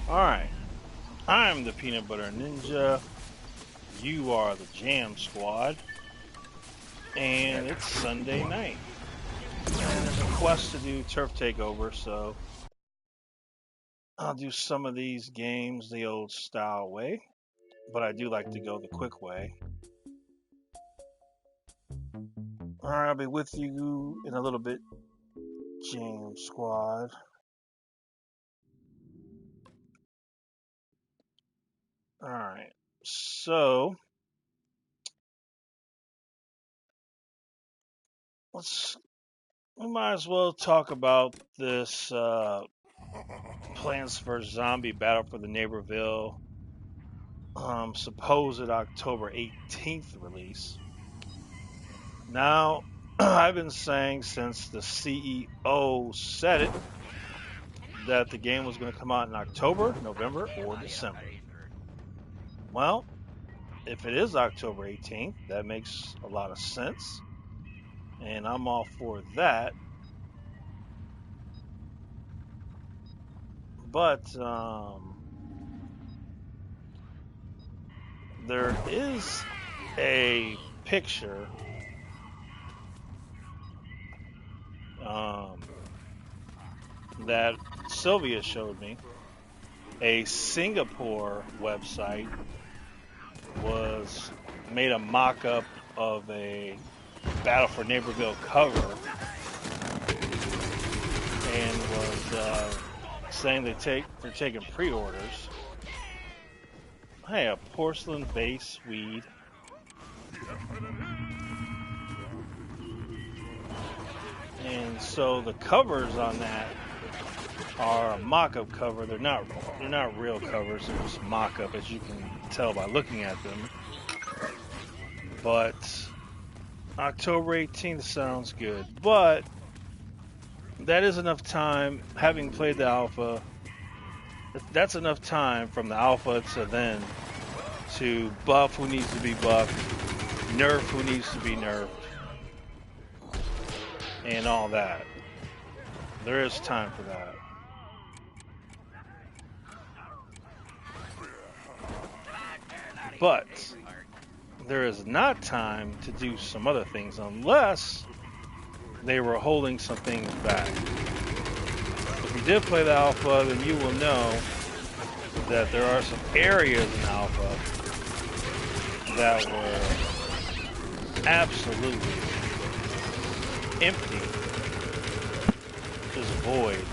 Alright, I'm the Peanut Butter Ninja, you are the Jam Squad, and it's Sunday night. And there's a quest to do Turf Takeover, so I'll do some of these games the old style way, but I do like to go the quick way. Alright, I'll be with you in a little bit, Jam Squad. Alright, so we might as well talk about this Plants vs. Zombie Battle for the Neighborville supposed October 18th release. Now, I've been saying since the CEO said it that the game was going to come out in October, November, or December. Well, if it is October 18th, that makes a lot of sense, and I'm all for that. But there is a picture that Sylvia showed me. A Singapore website made a mock-up of a Battle for Neighborville cover and was saying they're taking pre-orders. Hey, a porcelain base weed. And so the covers on that are a mock-up cover. They're not real covers. They're just mock-up, as you can tell by looking at them. But October 18th sounds good. But that is enough time, having played the alpha, that's enough time from the alpha to then to buff who needs to be buffed, nerf who needs to be nerfed, and all that. There is time for that. But there is not time to do some other things unless they were holding some things back. If you did play the alpha, then you will know that there are some areas in alpha that were absolutely empty, just void.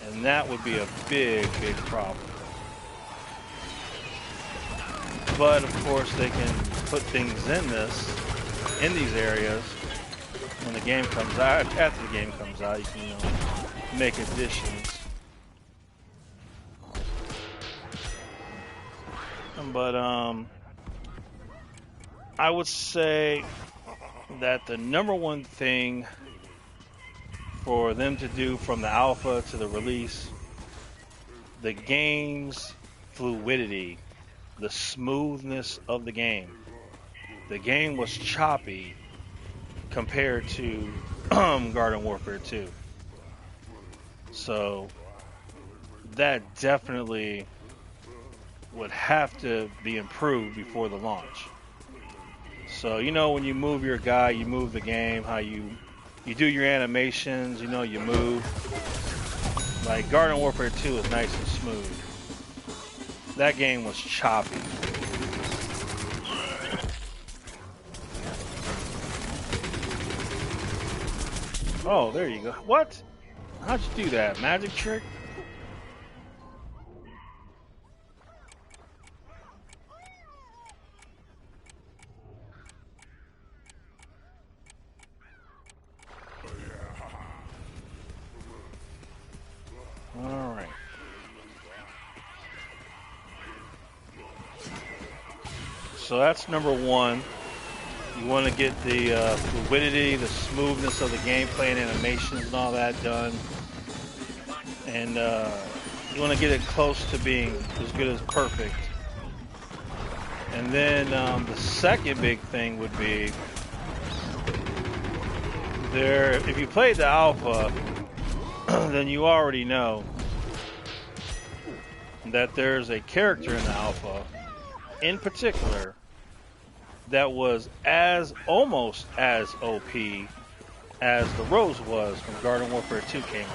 And that would be a big, big problem. But of course they can put things in these areas when the game comes out. After the game comes out, you can make additions. But I would say that the number one thing for them to do from the alpha to the release, the game's fluidity, the smoothness of the game. The game was choppy compared to Garden Warfare 2. So that definitely would have to be improved before the launch. So, when you move your guy, you move the game, how you do your animations, you move. Like Garden Warfare 2 is nice and smooth. That game was choppy. Oh, there you go. What? How'd you do that? Magic trick? Alright. So that's number one. You want to get the fluidity, the smoothness of the gameplay and animations and all that done. And you want to get it close to being as good as perfect. And then the second big thing would be if you played the alpha, then you already know that there's a character in the alpha, in particular, that was almost as OP as the Rose was when Garden Warfare 2 came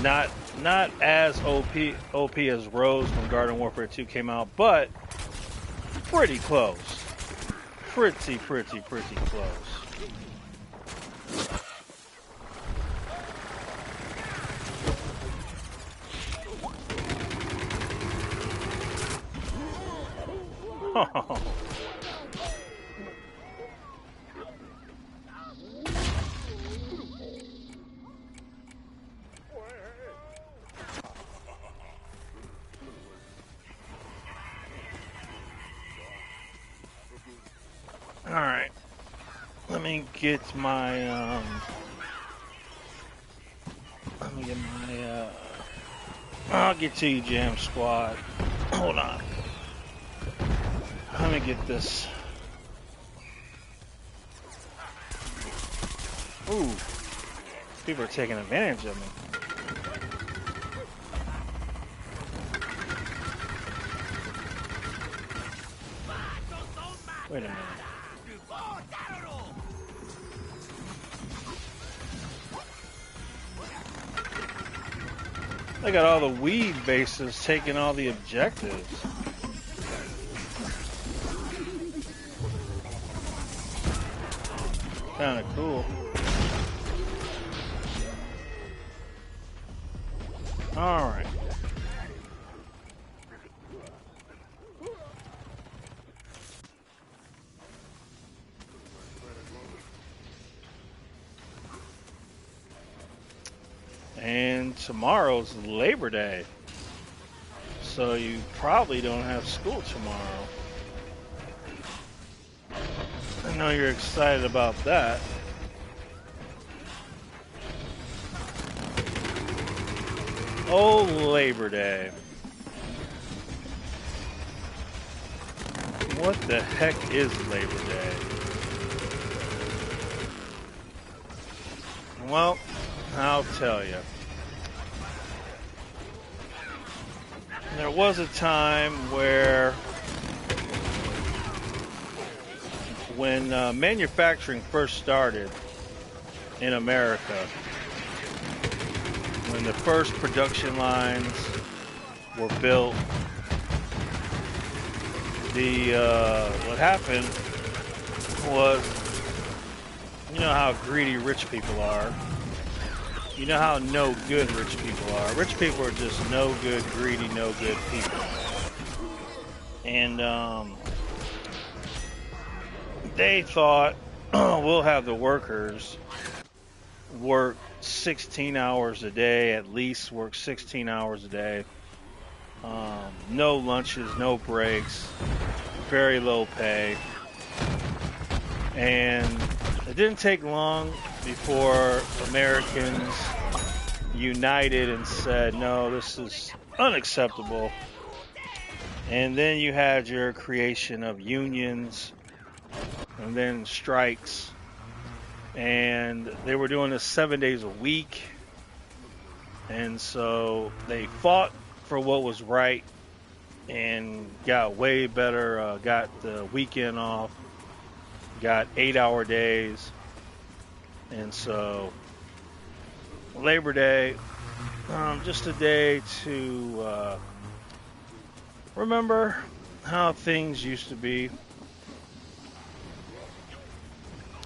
out. Not as OP as Rose when Garden Warfare 2 came out, but pretty close. Pretty close. Oh. All right. Let me get my I'll get to you, Jam Squad. Hold on. Let me get this. Ooh. People are taking advantage of me. Wait a minute. They got all the weed bases taking all the objectives. Kind of cool. All right. And tomorrow's Labor Day, so you probably don't have school tomorrow. I know you're excited about that. Oh, Labor Day. What the heck is Labor Day? Well, I'll tell you. There was a time where when manufacturing first started in America, when the first production lines were built, what happened was, you know how greedy rich people are. You know how no good rich people are. Rich people are just no good, greedy, no good people. And they thought, we'll have the workers work 16 hours a day, at least work 16 hours a day. No lunches, no breaks, very low pay. And it didn't take long before Americans united and said, no, this is unacceptable. And then you had your creation of unions and then strikes. And they were doing this 7 days a week. And so they fought for what was right and got way better, got the weekend off, got 8-hour days. And so Labor Day, just a day to remember how things used to be.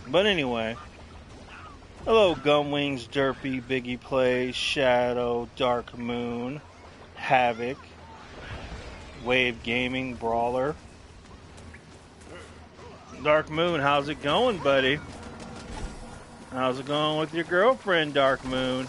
But anyway, hello Gunwings, Derpy, Biggie Plays, Shadow, Dark Moon, Havoc, Wave Gaming, Brawler. Dark Moon, how's it going, buddy? How's it going with your girlfriend, Dark Moon?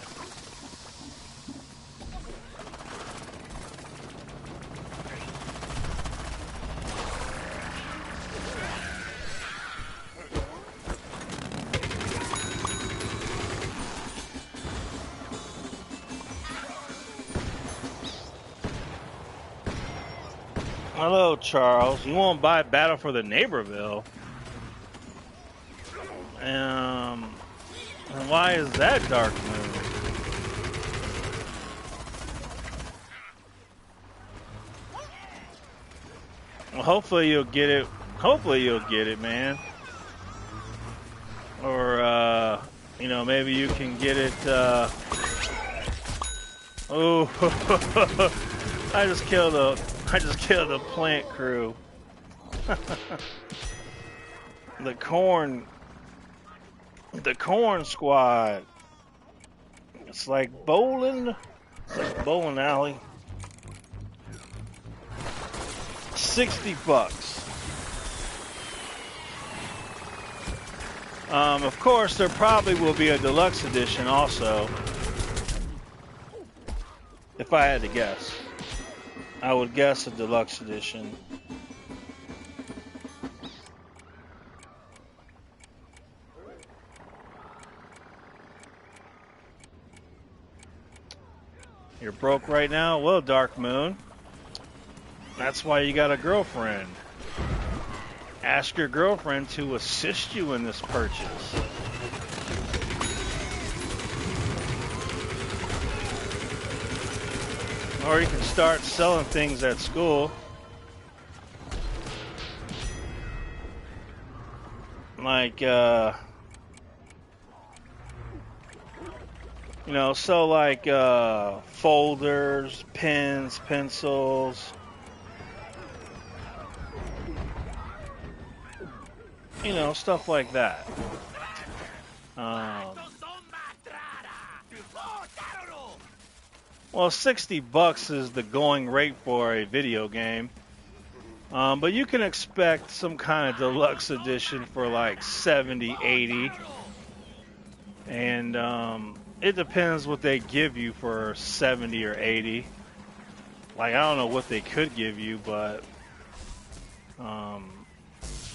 Hello, Charles. You won't buy Battle for the Neighborville? And why is that, Dark Moon? Well, hopefully you'll get it. Hopefully you'll get it, man. Or you know, maybe you can get it. Oh, I just killed the plant crew. The corn squad. It's like bowling. It's like a bowling alley. $60. Of course, there probably will be a deluxe edition also. If I had to guess, I would guess a deluxe edition. You're broke right now? Well, Dark Moon, that's why you got a girlfriend. Ask your girlfriend to assist you in this purchase. Or you can start selling things at school. Like, you know, sell like folders, pens, pencils. You know, stuff like that. Well, $60 is the going rate for a video game. But you can expect some kind of deluxe edition for like 70, 80. And it depends what they give you for 70 or 80. Like, I don't know what they could give you, but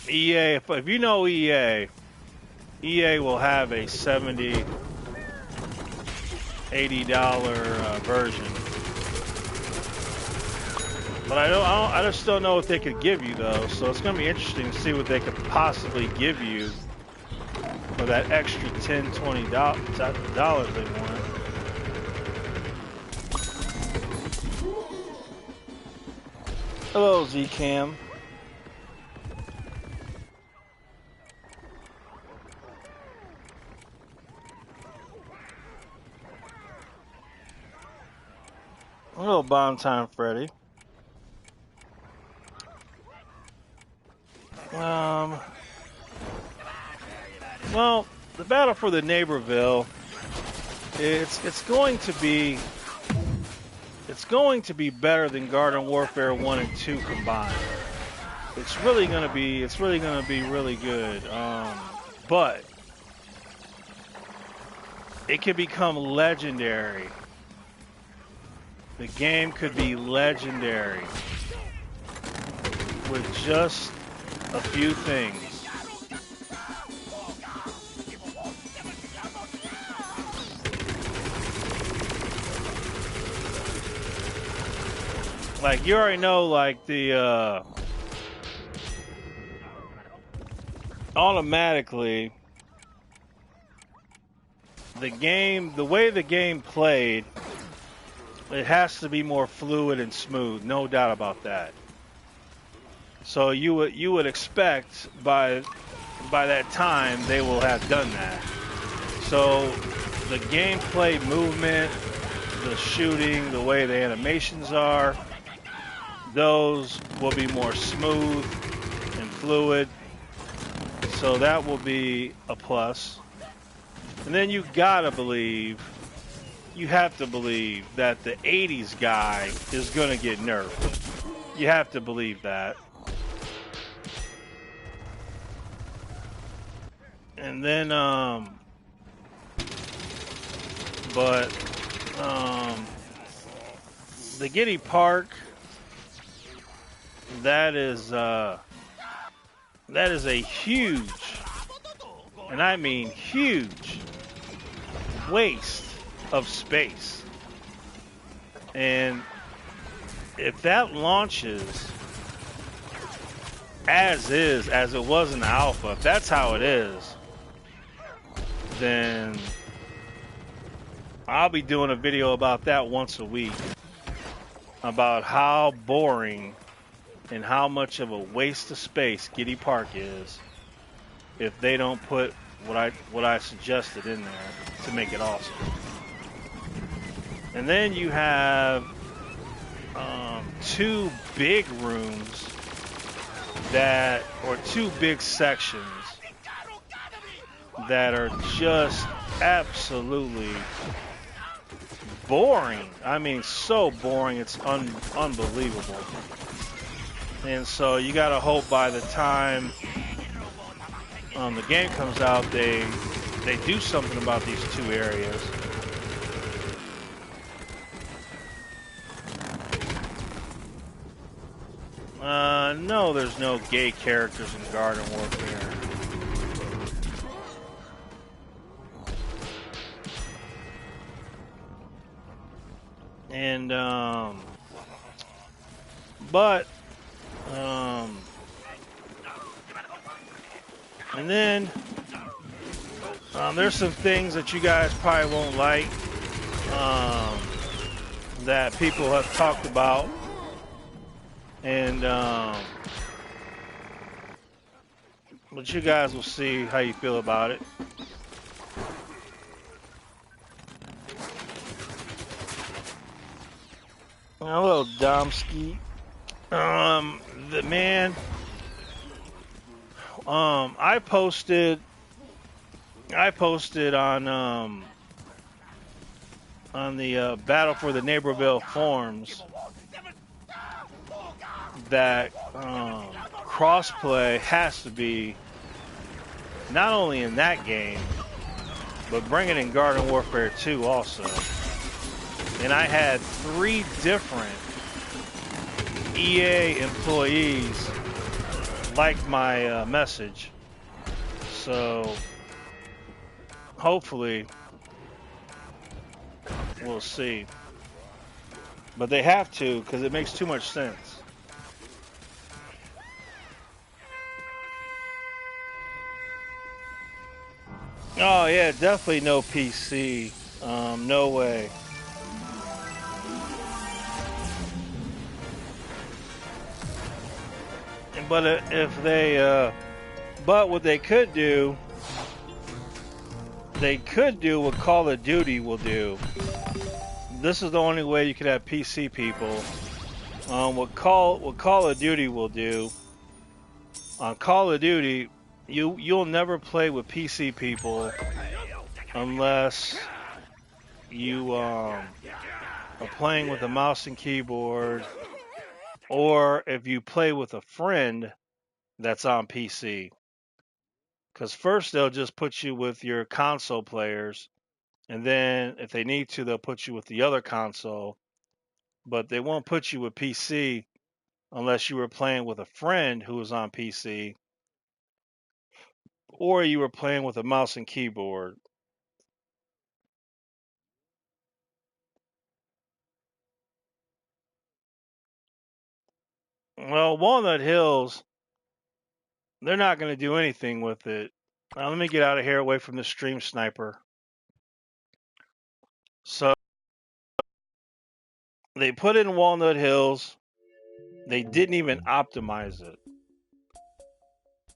EA, if you know EA will have a $70, $80 version. But I just don't know what they could give you though. So it's gonna be interesting to see what they could possibly give you for that extra $10, $20 they want. Hello, Zcam. Hello, Bomb Time Freddy. Well, the battle for the Neighborville, it's going to be better than Garden Warfare 1 and 2 combined. It's really gonna be really good. But it could become legendary. The game could be legendary with just a few things. Like, you already know, like, the automatically the way the game played, it has to be more fluid and smooth, no doubt about that. So you would expect by that time they will have done that. So the gameplay movement, the shooting, the way the animations are, those will be more smooth and fluid. So that will be a plus. And then you have to believe that the 80s guy is going to get nerfed. You have to believe that. And then, the Giddy Park, that is a huge, and I mean huge, waste of space. And if that launches as it was in the alpha, if that's how it is, then I'll be doing a video about that once a week, about how boring and how much of a waste of space Giddy Park is if they don't put what I suggested in there to make it awesome. And then you have two big rooms or two big sections that are just absolutely boring. I mean, so boring, it's unbelievable. And so you got to hope by the time the game comes out, they do something about these two areas. No, there's no gay characters in Garden Warfare. And but and then there's some things that you guys probably won't like that people have talked about, and but you guys will see how you feel about it. Hello, Domsky. The man. I posted on the Battle for the Neighborville forums that crossplay has to be not only in that game, but bring it in Garden Warfare 2 also. And I had 3 different EA employees like my message. So hopefully we'll see. But they have to, because it makes too much sense. Oh yeah, definitely no PC. No way. But if they, but what they could do what Call of Duty will do. This is the only way you can have PC people. What Call of Duty will do. On Call of Duty, you'll never play with PC people unless you are playing with a mouse and keyboard, or if you play with a friend that's on PC. Because first they'll just put you with your console players, and then if they need to, they'll put you with the other console. But they won't put you with PC unless you were playing with a friend who was on PC, or you were playing with a mouse and keyboard. Well, Walnut Hills, they're not going to do anything with it. Let me get out of here away from the stream sniper. So they put it in Walnut Hills. They didn't even optimize it.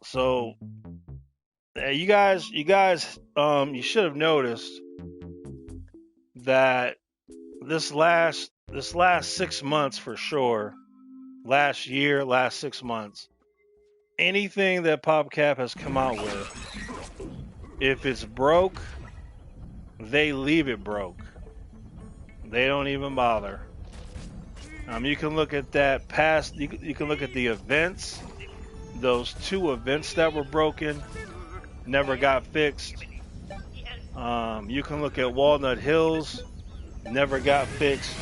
So you guys, you should have noticed that this last 6 months for sure, last year, last 6 months, anything that PopCap has come out with, if it's broke, they leave it broke. They don't even bother. You can look at that past. You can look at the events. Those 2 events that were broken never got fixed. You can look at Walnut Hills, never got fixed,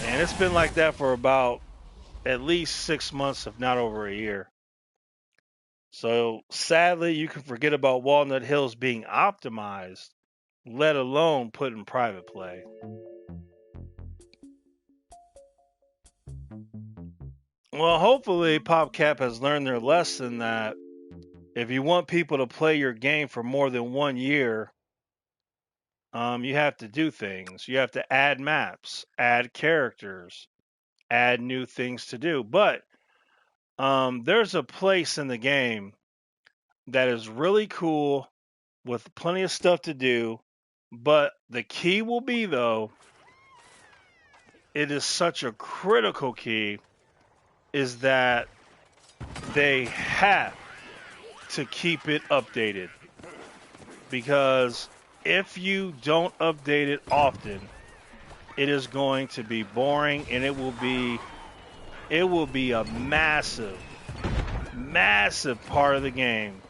and it's been like that for about at least 6 months, if not over a year. So sadly, you can forget about Walnut Hills being optimized, let alone put in private play. Well, hopefully PopCap has learned their lesson that if you want people to play your game for more than 1 year, you have to do things. You have to add maps, add characters, add new things to do. But There's a place in the game that is really cool with plenty of stuff to do, but the key will be, though, it is such a critical key, is that they have to keep it updated, because if you don't update it often, it is going to be boring, and it will be a massive part of the game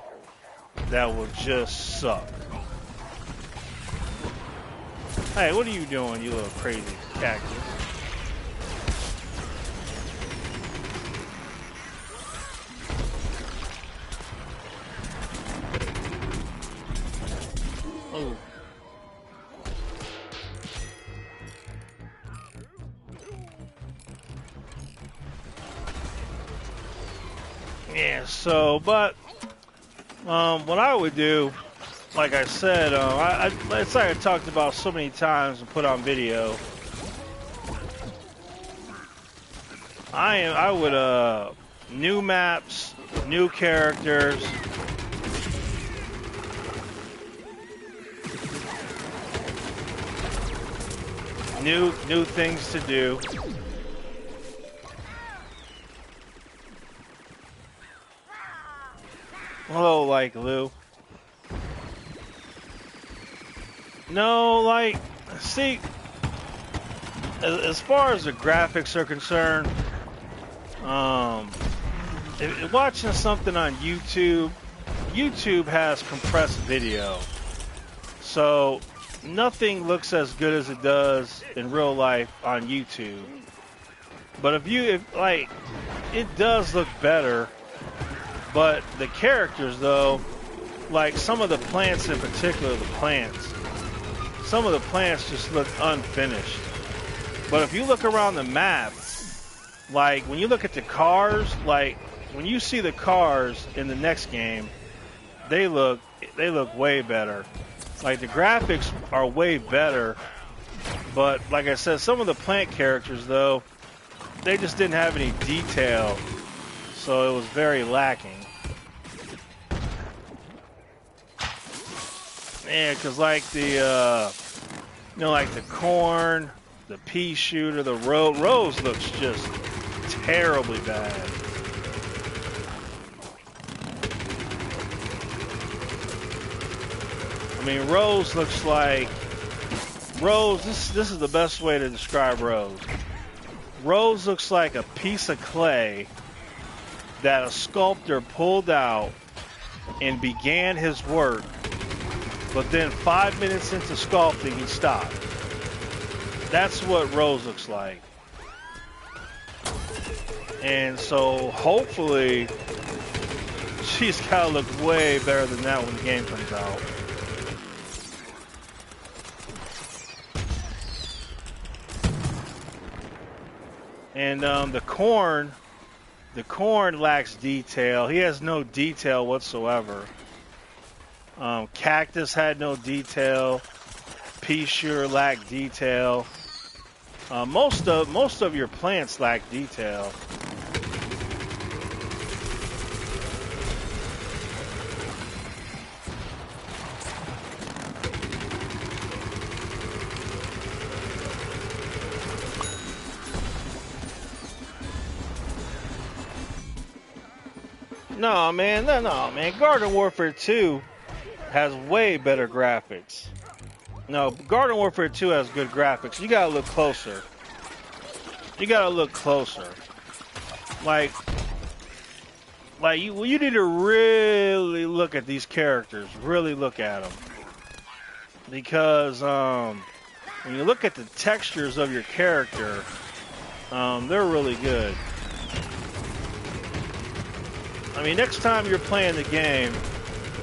that will just suck. Hey, what are you doing, you little crazy cactus? Oh. Yeah, so, but what I would do, like I said, it's like I talked about so many times and put on video. I would new maps, new characters, new things to do. Hello, like Lou. No, like, see, as far as the graphics are concerned, if watching something on YouTube, YouTube has compressed video, so nothing looks as good as it does in real life on YouTube. But if like, it does look better. But the characters, though, like some of the plants in particular, some of the plants just look unfinished. But if you look around the map, like when you look at the cars, like when you see the cars in the next game, they look way better. Like the graphics are way better. But like I said, some of the plant characters, though, they just didn't have any detail. So it was very lacking. Yeah, because like like the corn, the pea shooter, the rose looks just terribly bad. I mean, Rose looks like this is the best way to describe Rose. Rose looks like a piece of clay that a sculptor pulled out and began his work, but then 5 minutes into sculpting, he stopped. That's what Rose looks like. And so hopefully she's got to look way better than that when the game comes out. And the corn lacks detail. He has no detail whatsoever. Cactus had no detail. Pea shooter lacked detail. Most of your plants lack detail. No, man. Garden Warfare 2 has way better graphics. No, Garden Warfare 2 has good graphics. You gotta look closer. Like you need to really look at these characters. Really look at them. Because when you look at the textures of your character, they're really good. I mean, next time you're playing the game,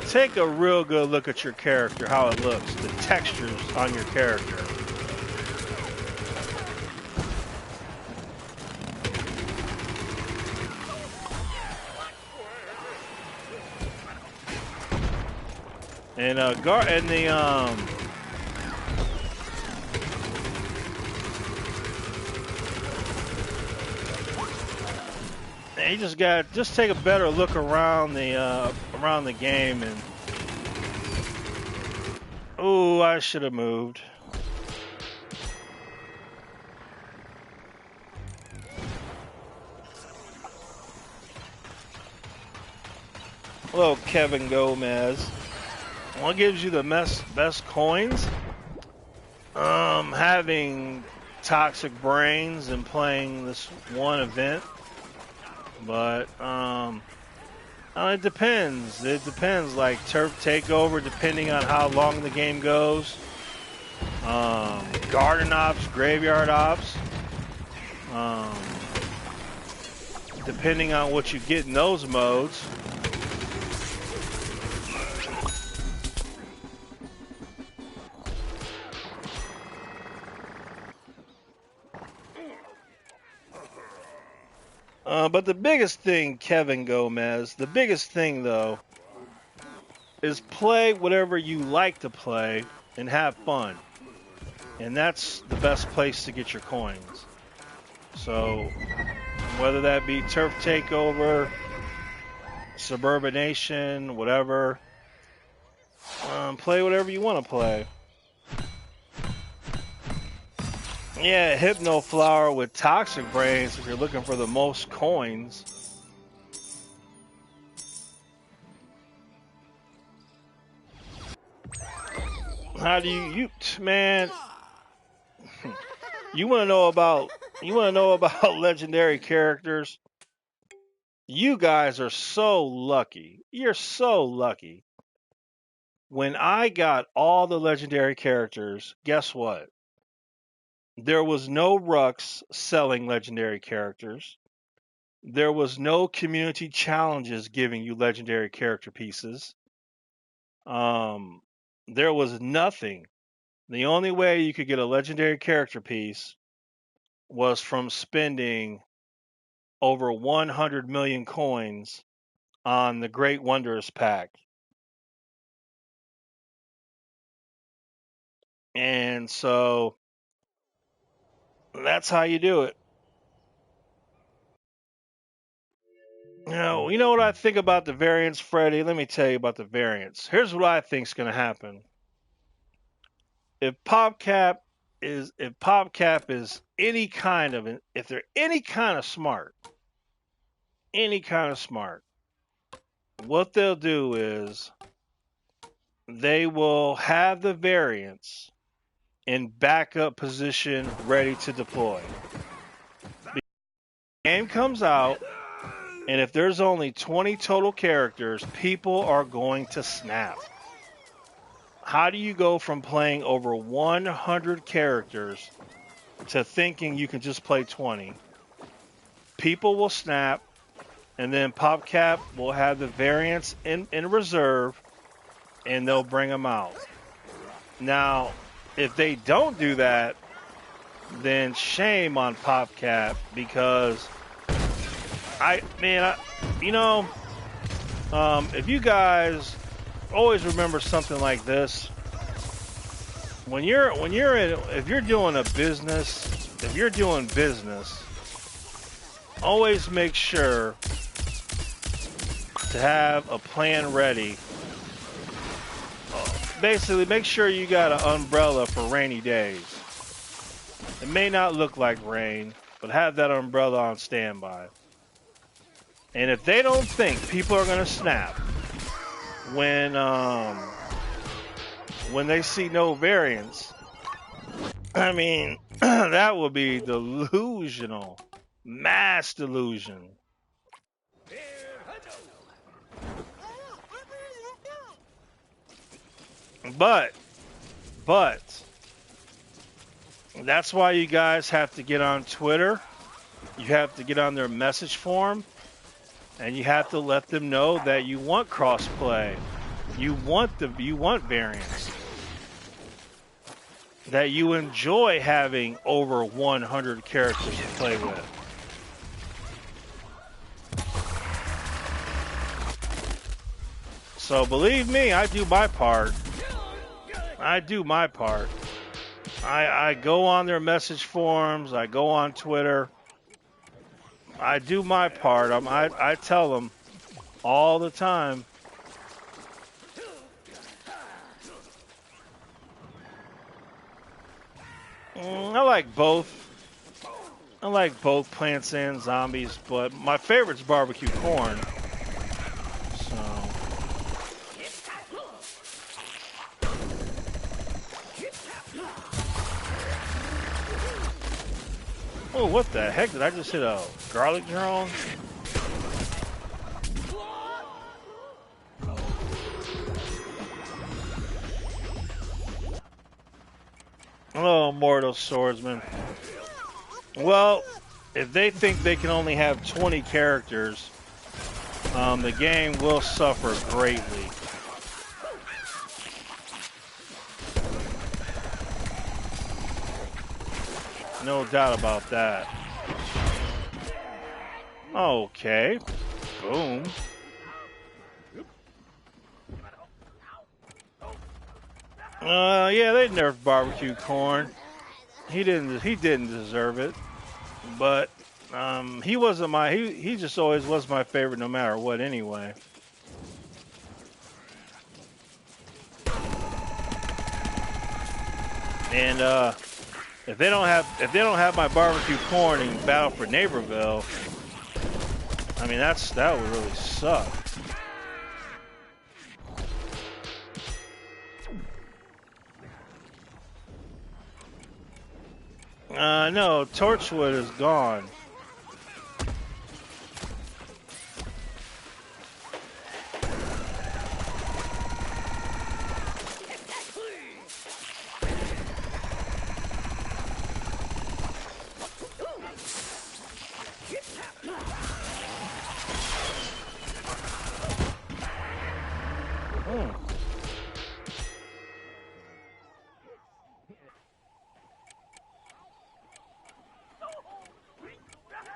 take a real good look at your character, how it looks, the textures on your character. And you just take a better look around the game. And ooh, I should have moved. Hello, Kevin Gomez. What gives you the best coins? Having toxic brains and playing this one event. But it depends. It depends. Like turf takeover, depending on how long the game goes. Garden ops, graveyard ops. Depending on what you get in those modes. But the biggest thing, Kevin Gomez, the biggest thing, though, is play whatever you like to play and have fun. And that's the best place to get your coins. So, whether that be Turf Takeover, Suburbanation, whatever, play whatever you want to play. Yeah, Hypno Flower with Toxic Brains if you're looking for the most coins. How do you man? You want to know about legendary characters? You guys are so lucky. You're so lucky. When I got all the legendary characters, guess what? There was no Rux selling legendary characters. There was no community challenges giving you legendary character pieces. There was nothing. The only way you could get a legendary character piece was from spending over 100 million coins on the Great Wonders pack. And so that's how you do it. You know what I think about the variants, Freddie? Let me tell you about the variants. Here's what I think's going to happen. If PopCap is if they're any kind of smart, what they'll do is they will have the variants in backup position ready to deploy. The game comes out, and if there's only 20 total characters, people are going to snap. How do you go from playing over 100 characters to thinking you can just play 20? People will snap, and then PopCap will have the variants in reserve, and they'll bring them out. Now, if they don't do that, then shame on PopCap, because if you guys always remember something like this, if you're doing business, always make sure to have a plan ready. Basically, make sure you got an umbrella for rainy days. It may not look like rain, but have that umbrella on standby. And if they don't think people are going to snap when they see no variants, that will be delusional. Mass delusion. But that's why you guys have to get on Twitter. You have to get on their message forum, and you have to let them know that you want crossplay. You want variants. That you enjoy having over 100 characters to play with. So believe me, I do my part. I go on their message forums. I go on Twitter. I do my part. I tell them all the time. I like both. I like both Plants and Zombies, but my favorite's barbecue corn. So. Oh, what the heck? Did I just hit a garlic drone? Oh, Mortal Swordsman. Well, if they think they can only have 20 characters, the game will suffer greatly. No doubt about that. Okay. Boom. Yeah, they nerfed barbecue corn. He didn't deserve it. But he wasn't he just always was my favorite no matter what anyway. And if they don't have my barbecue corn in Battle for Neighborville, I mean that would really suck. No, Torchwood is gone.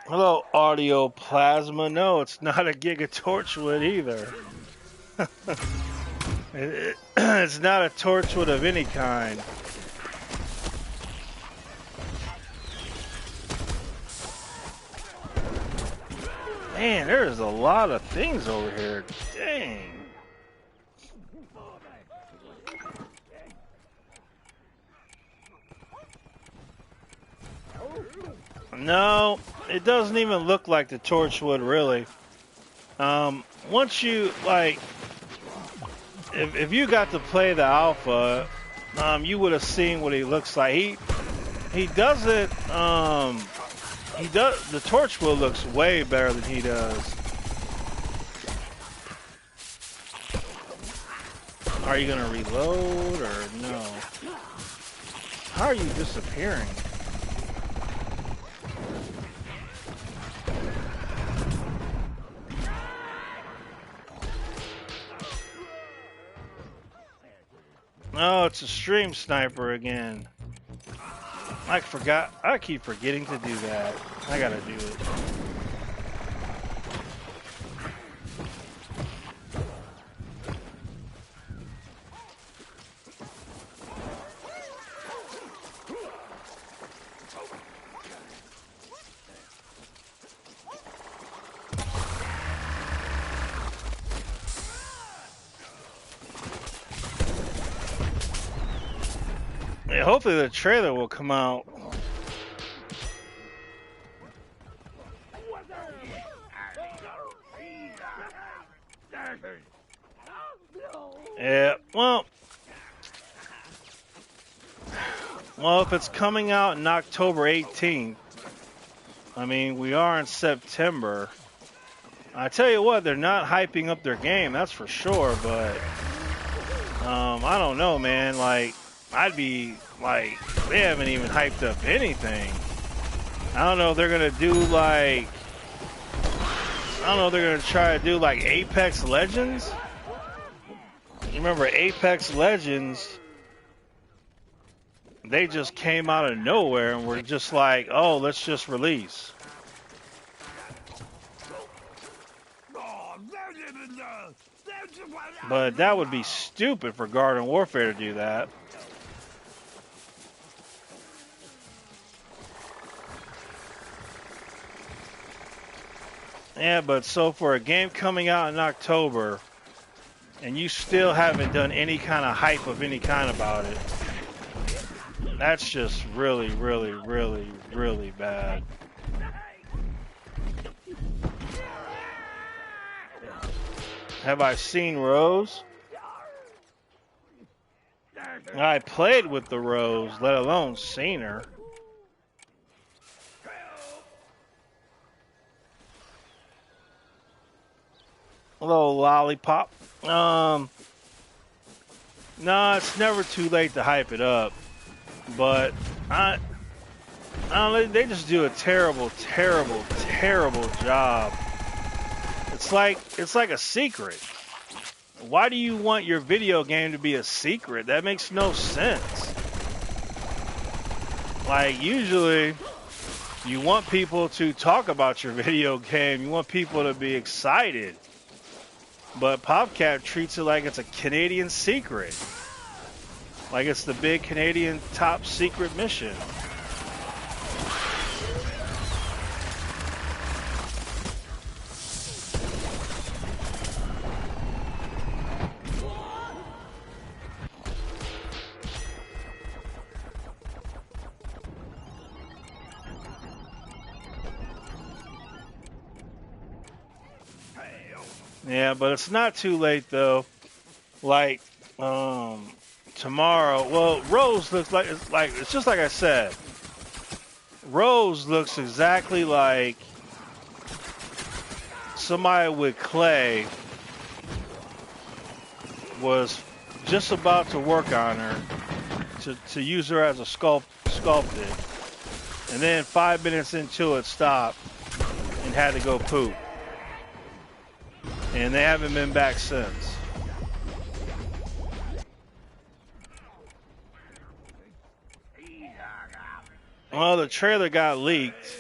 Hello, Audio Plasma. No, it's not a Giga Torchwood either. It's not a Torchwood of any kind. Man, there's a lot of things over here. Dang. No, it doesn't even look like the Torchwood, really. Once you, like, if you got to play the alpha, you would have seen what he looks like. He doesn't, the Torchwood looks way better than he does. Are you gonna reload or no? How are you disappearing? Oh, it's a stream sniper again. I keep forgetting to do that. I gotta do it. Yeah, hopefully the trailer will come out. Yeah, well, if it's coming out in October 18th, I mean, we are in September. I tell you what, they're not hyping up their game, that's for sure, but I don't know, man. Like, I'd be like, they haven't even hyped up anything. I don't know if they're gonna do like, I don't know if they're gonna try to do like Apex Legends. Remember Apex Legends? They just came out of nowhere and were just like, oh, let's just release. But that would be stupid for Garden Warfare to do that. Yeah, but so for a game coming out in October, and you still haven't done any kind of hype of any kind about it, that's just really, really, really, really bad. Have I seen Rose? I played with the Rose, let alone seen her. A little lollipop. No, it's never too late to hype it up. But I don't know, they just do a terrible, terrible, terrible job. It's like a secret. Why do you want your video game to be a secret? That makes no sense. Like, usually you want people to talk about your video game. You want people to be excited. But PopCap treats it like it's a Canadian secret. Like it's the big Canadian top secret mission. Yeah, but it's not too late though. Like tomorrow, well, Rose looks like it's just like I said. Rose looks exactly like somebody with clay was just about to work on her to use her as a sculpted, and then 5 minutes into it stopped and had to go poop. And they haven't been back since. Well, the trailer got leaked,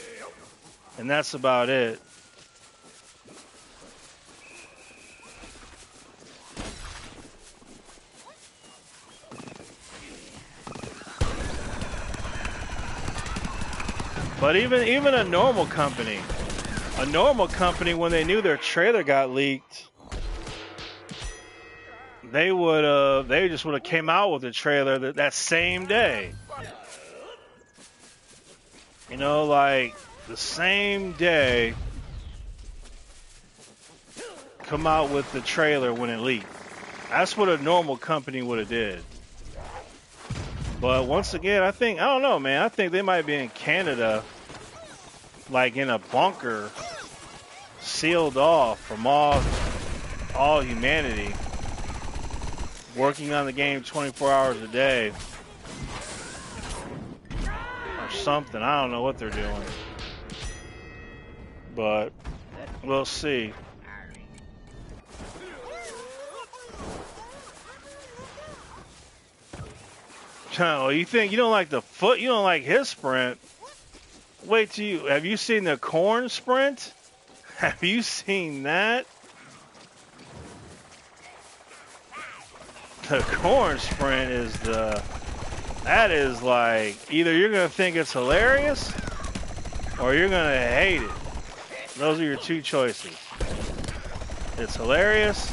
and that's about it. But even a normal company, when they knew their trailer got leaked, they just would have came out with the trailer that same day. You know, like the same day, come out with the trailer when it leaked. That's what a normal company would have did. But once again, I don't know, man. I think they might be in Canada, like in a bunker, sealed off from all humanity, working on the game 24 hours a day or something. I don't know what they're doing, but we'll see. Oh, you think you don't like the foot? You don't like his sprint? Wait till have you seen the corn sprint? Have you seen that? The corn sprint that is like, either you're going to think it's hilarious or you're going to hate it. Those are your two choices. It's hilarious,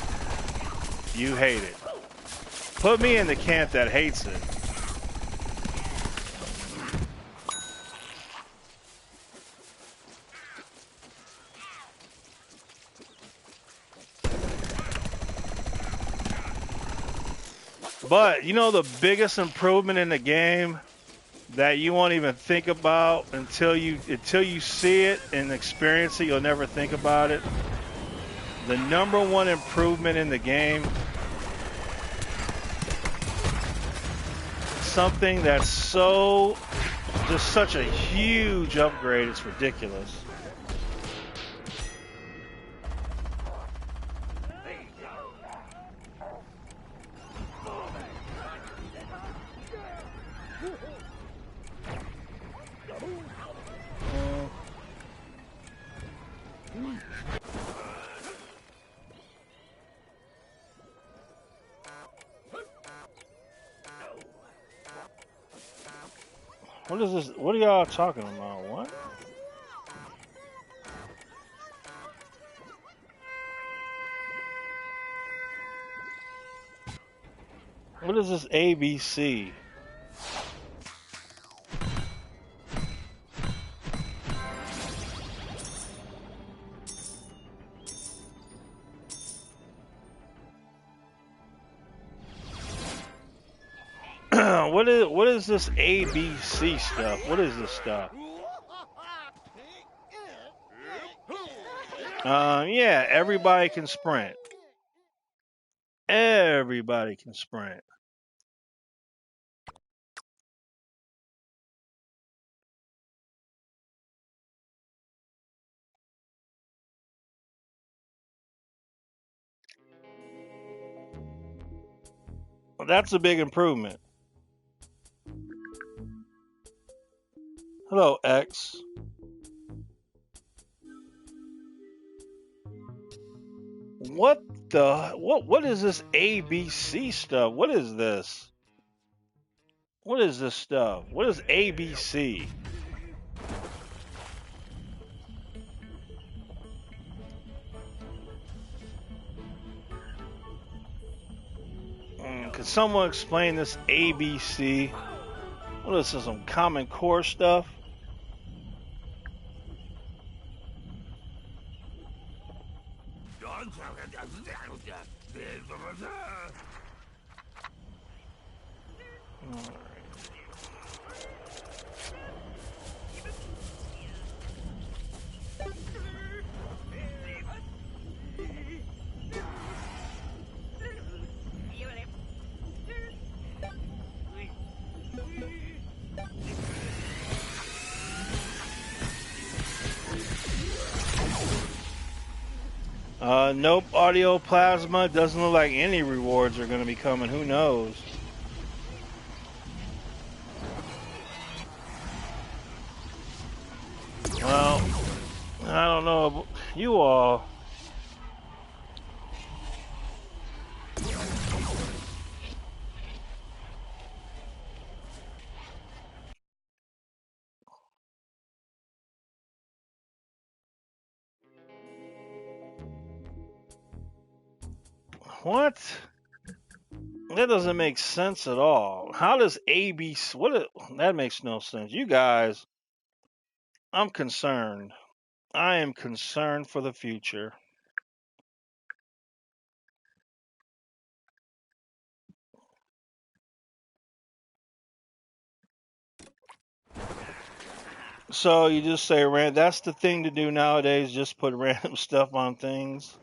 you hate it. Put me in the camp that hates it. But you know the biggest improvement in the game that you won't even think about until you see it and experience it, you'll never think about it. The number one improvement in the game, something that's just such a huge upgrade, it's ridiculous. What is this? What are y'all talking about? What? What is this ABC? What is this ABC stuff? What is this stuff? Yeah, everybody can sprint. Everybody can sprint. Well, that's a big improvement. Hello, X. What is this ABC stuff? What is this? What is this stuff? What is ABC? Could someone explain this ABC? What is this, some Common Core stuff? Nope, audio plasma. Doesn't look like any rewards are going to be coming. Who knows? Well, I don't know. You all. What? That doesn't make sense at all. How does ABC? That makes no sense. You guys, I'm concerned. I am concerned for the future. So you just say that's the thing to do nowadays, just put random stuff on things.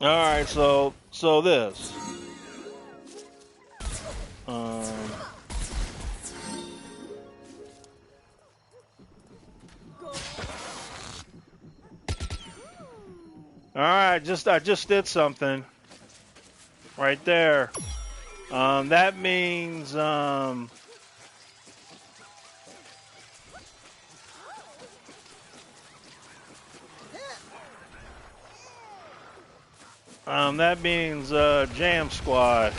All right, so this. All right, I just did something right there. That means Jam Squad.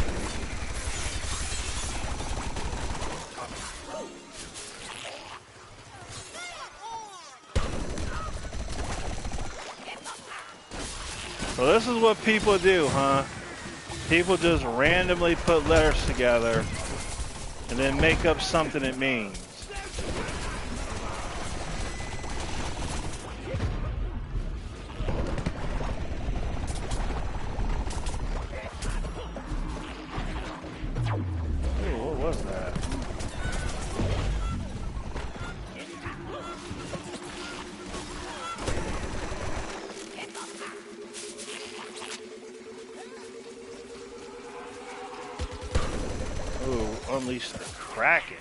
So this is what people do, huh? People just randomly put letters together and then make up something it means. Ooh, what was that? Ooh, unleash the Kraken.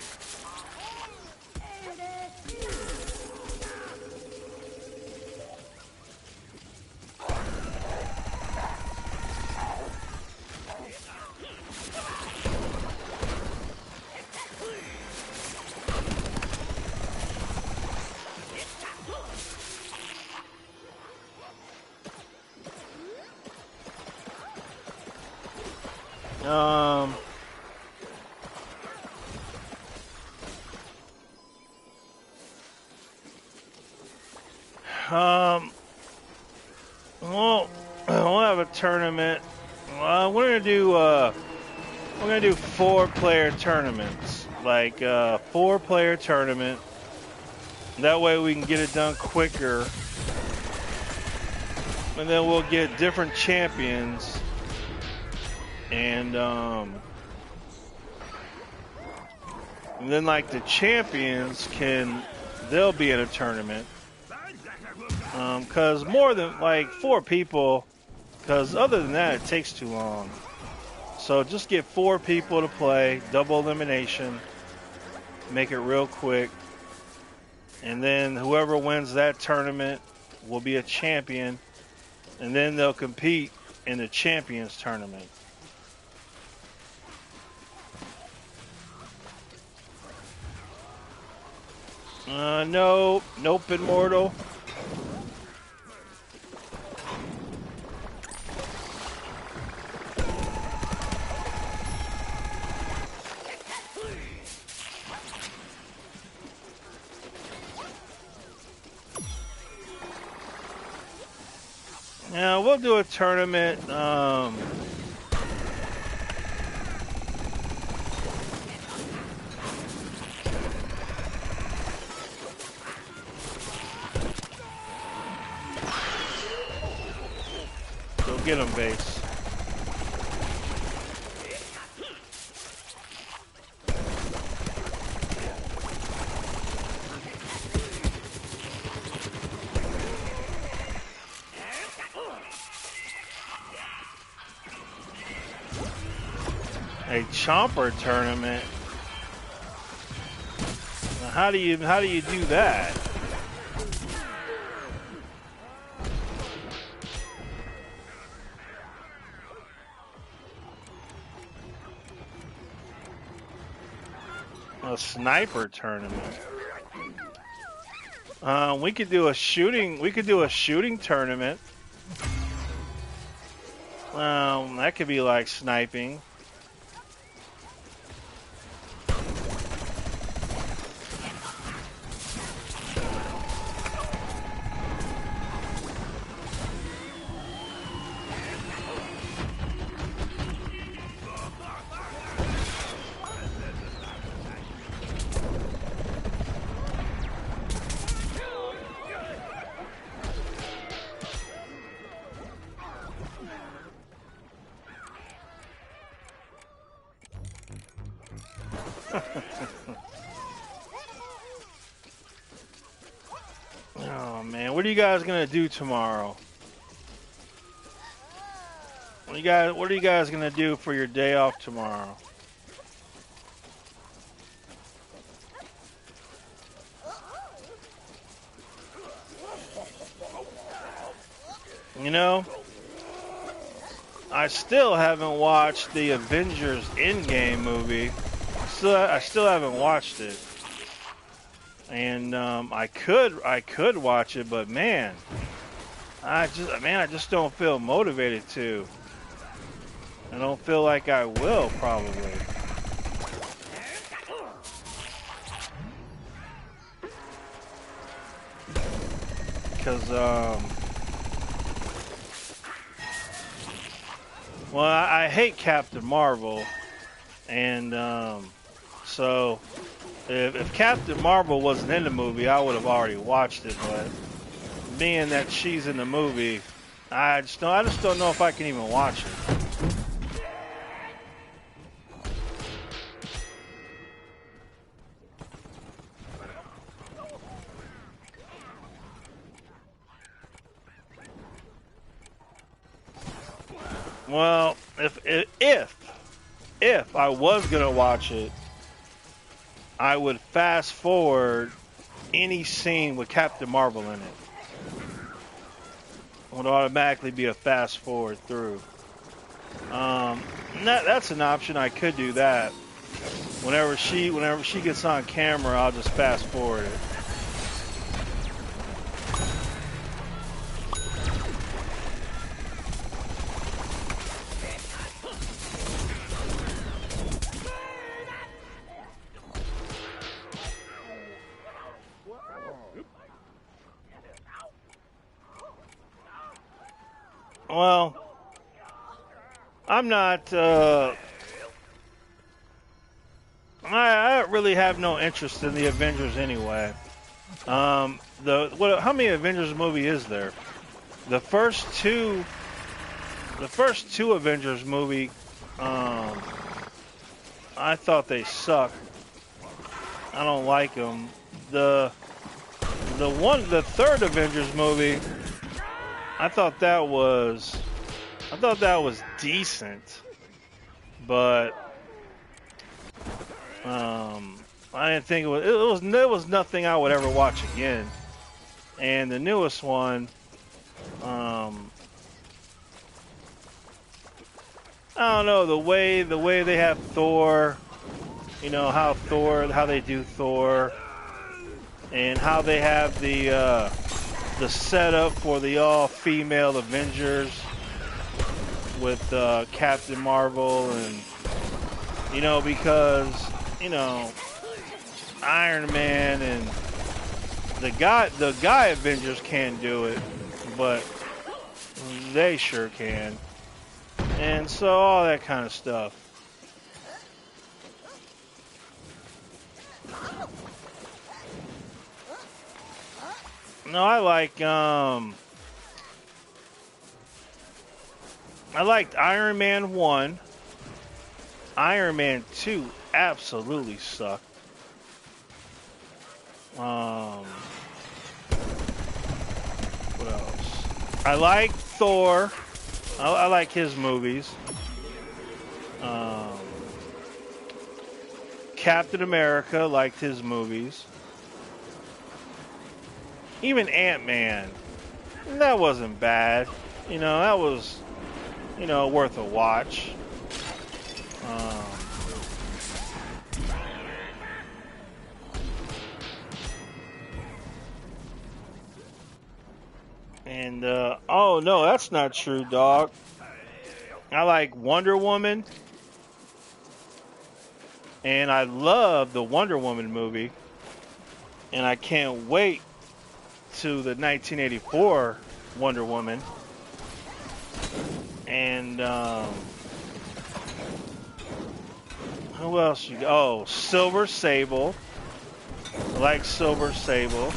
Well, we'll have a tournament We're gonna do 4-player tournaments, like 4-player tournament. That way we can get it done quicker, and then we'll get different champions, and then like the champions they'll be in a tournament, because more than like 4 people, because other than that it takes too long. So just get 4 people to play, double elimination, make it real quick, and then whoever wins that tournament will be a champion, and then they'll compete in the champions tournament. Nope, Immortal. Yeah, we'll do a tournament. Go get him, base. A chomper tournament. Now, how do you do that? A sniper tournament. We could do a shooting. We could do a shooting tournament. That could be like sniping. Oh man, what are you guys gonna do tomorrow? What are you guys gonna do for your day off tomorrow? You know, I still haven't watched the Avengers Endgame movie. I still haven't watched it, and I could watch it, but man, I just don't feel motivated to. I don't feel like I will, probably. Because well, I hate Captain Marvel, and so if Captain Marvel wasn't in the movie, I would have already watched it. But being that she's in the movie, I just don't know if I can even watch it. Well, if I was gonna watch it, I would fast forward any scene with Captain Marvel in it. It would automatically be a fast forward through. That's an option. I could do that. Whenever she gets on camera, I'll just fast forward it. Well, I'm not. I really have no interest in the Avengers anyway. How many Avengers movie is there? The first two, the first two Avengers movie, um, I thought they suck. I don't like them. The the third Avengers movie, I thought that was decent, but I didn't think it was nothing I would ever watch again. And the newest one, um, I don't know the way they have Thor, you know how they do Thor, and how they have the setup for the all female Avengers with Captain Marvel, and because you know Iron Man and the guy Avengers can't do it, but they sure can. And so all that kind of stuff. No, I liked Iron Man 1. Iron Man 2 absolutely sucked. What else? I like Thor. I like his movies. Um, Captain America, liked his movies. Even Ant-Man, that wasn't bad. That was, worth a watch. Um, and, oh no, that's not true, dog. I like Wonder Woman. And I love the Wonder Woman movie. And I can't wait to the 1984 Wonder Woman. And who else you got? Oh, Silver Sable. I like Silver Sable.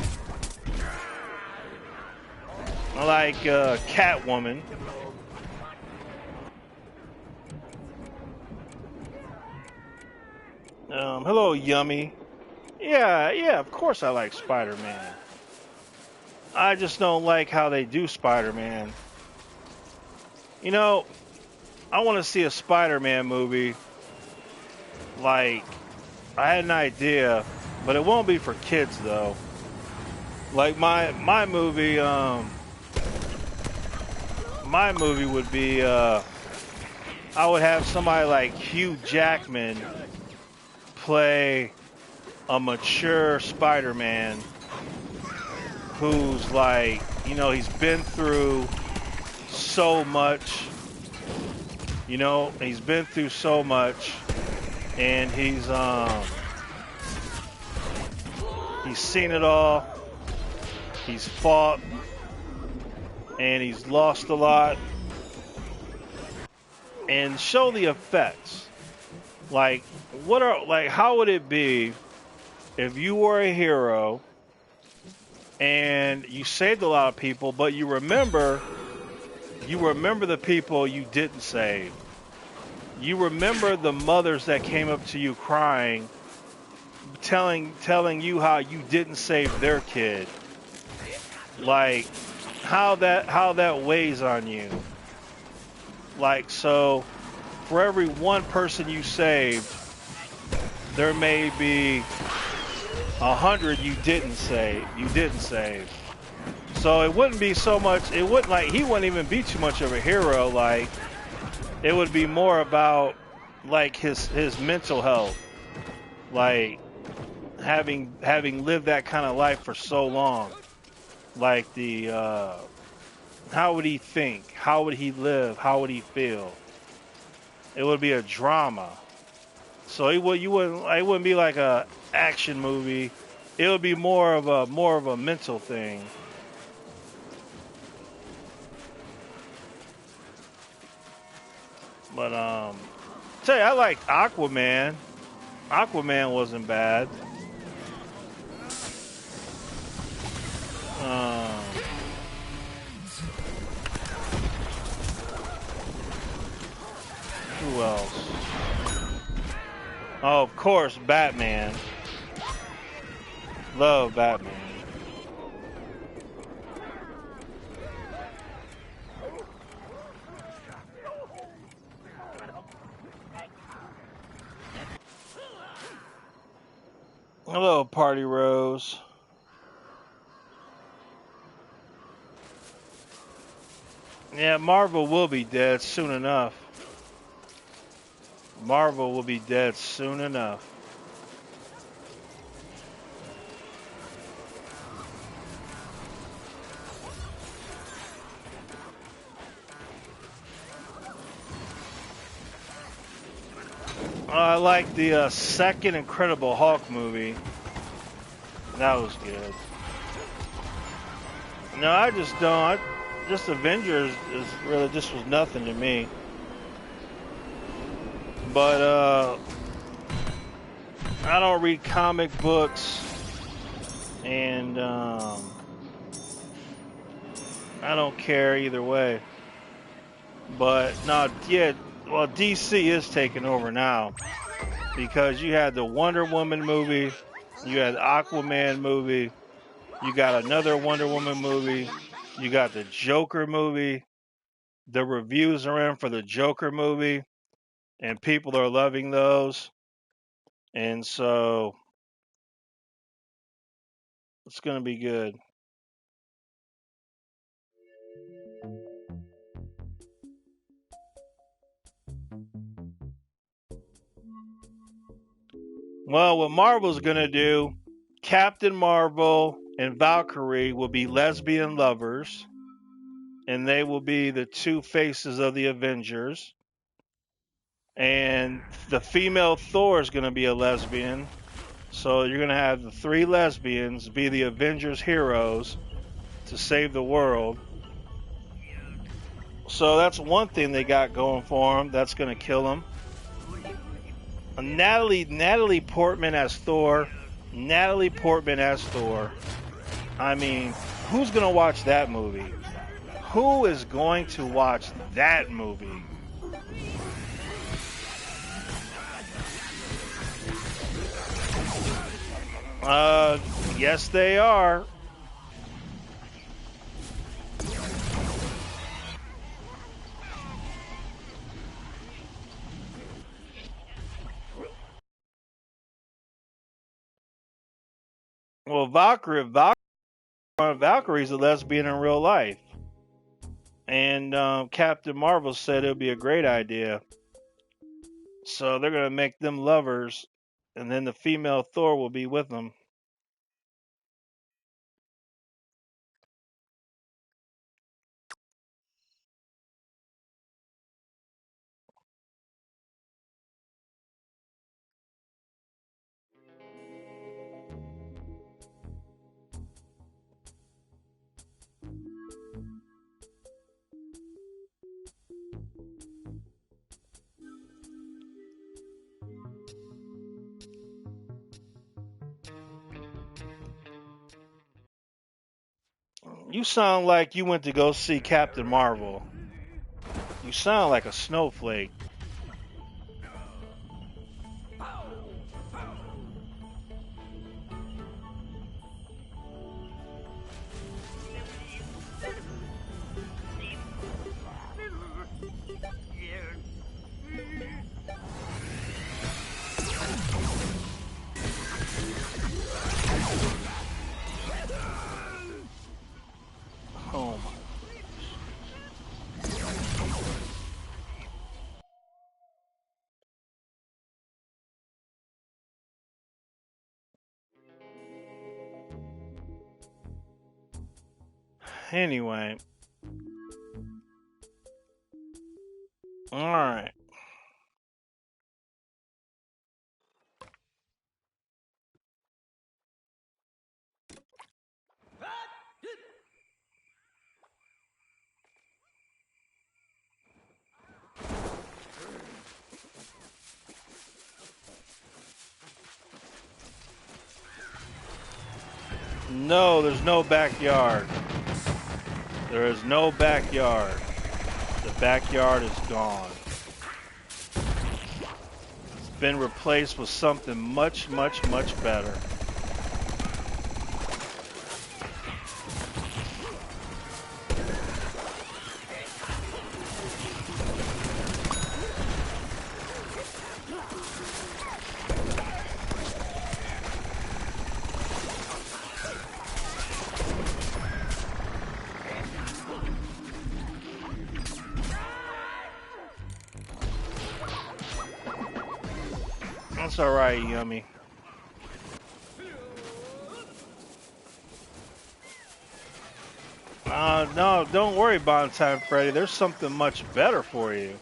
I like Catwoman. Hello, Yummy. Yeah, of course I like Spider-Man. I just don't like how they do Spider-Man. I want to see a Spider-Man movie. Like, I had an idea, but it won't be for kids though. Like my movie, would be I would have somebody like Hugh Jackman play a mature Spider-Man who's like, he's been through so much. He's been through so much, and he's seen it all. He's fought, and he's lost a lot. And show the effects. Like, how would it be if you were a hero and you saved a lot of people, but you remember the people you didn't save. You remember the mothers that came up to you crying, telling you how you didn't save their kid. Like, how that weighs on you. Like, so for every one person you saved, there may be 100 you didn't save. So it wouldn't be so much. He wouldn't even be too much of a hero. Like, it would be more about like his mental health. Like, having lived that kind of life for so long. Like how would he think? How would he live? How would he feel? It would be a drama. So it wouldn't be like a action movie. It would be more of a mental thing. But tell you, I liked Aquaman. Aquaman wasn't bad. Um, who else? Oh, of course, Batman. Love Batman. Hello, Party Rose. Yeah, Marvel will be dead soon enough. Marvel will be dead soon enough. I like the second Incredible Hulk movie. That was good. No, I just don't. Just Avengers is really just was nothing to me. But I don't read comic books, and I don't care either way. But no, yeah, well, DC is taking over now because you had the Wonder Woman movie, you had the Aquaman movie, you got another Wonder Woman movie, you got the Joker movie. The reviews are in for the Joker movie, and people are loving those. And so it's going to be good. Well, what Marvel's going to do, Captain Marvel and Valkyrie will be lesbian lovers, and they will be the two faces of the Avengers. And the female Thor is going to be a lesbian. So you're going to have the three lesbians be the Avengers heroes to save the world. So that's one thing they got going for them. That's going to kill them. Natalie Portman as Thor. Natalie Portman as Thor. I mean, who's going to watch that movie? Who is going to watch that movie? Yes, they are. Well, Valkyrie's a lesbian in real life. And Captain Marvel said it would be a great idea. So they're going to make them lovers, and then the female Thor will be with them. You sound like you went to go see Captain Marvel. You sound like a snowflake. Oh my. Anyway. All right. no, there's no backyard. There is no backyard. The backyard is gone. It's been replaced with something much, much, much better. That's alright, Yummy. No, don't worry, Bonetime Freddy. There's something much better for you.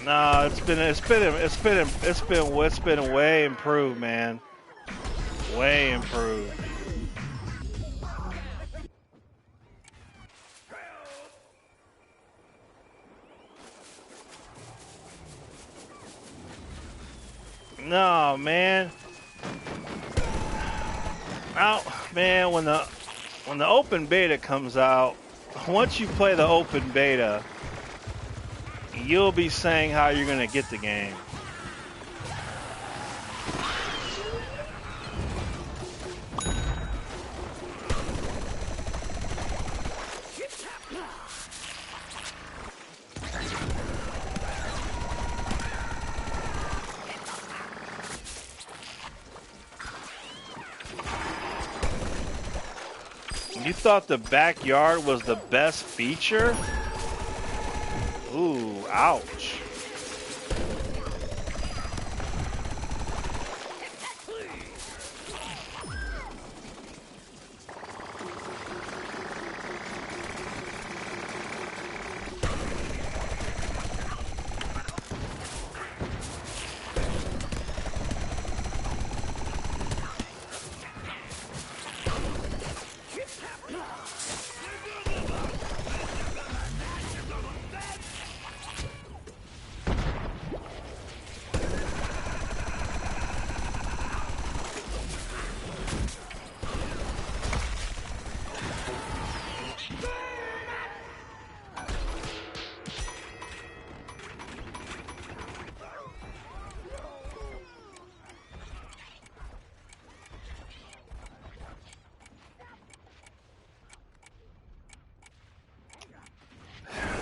No, it's been way improved, man. Way improved. No, man. Out, man. When the open beta comes out, once you play the open beta, you'll be saying how you're gonna get the game. You thought the backyard was the best feature? Ooh, ouch.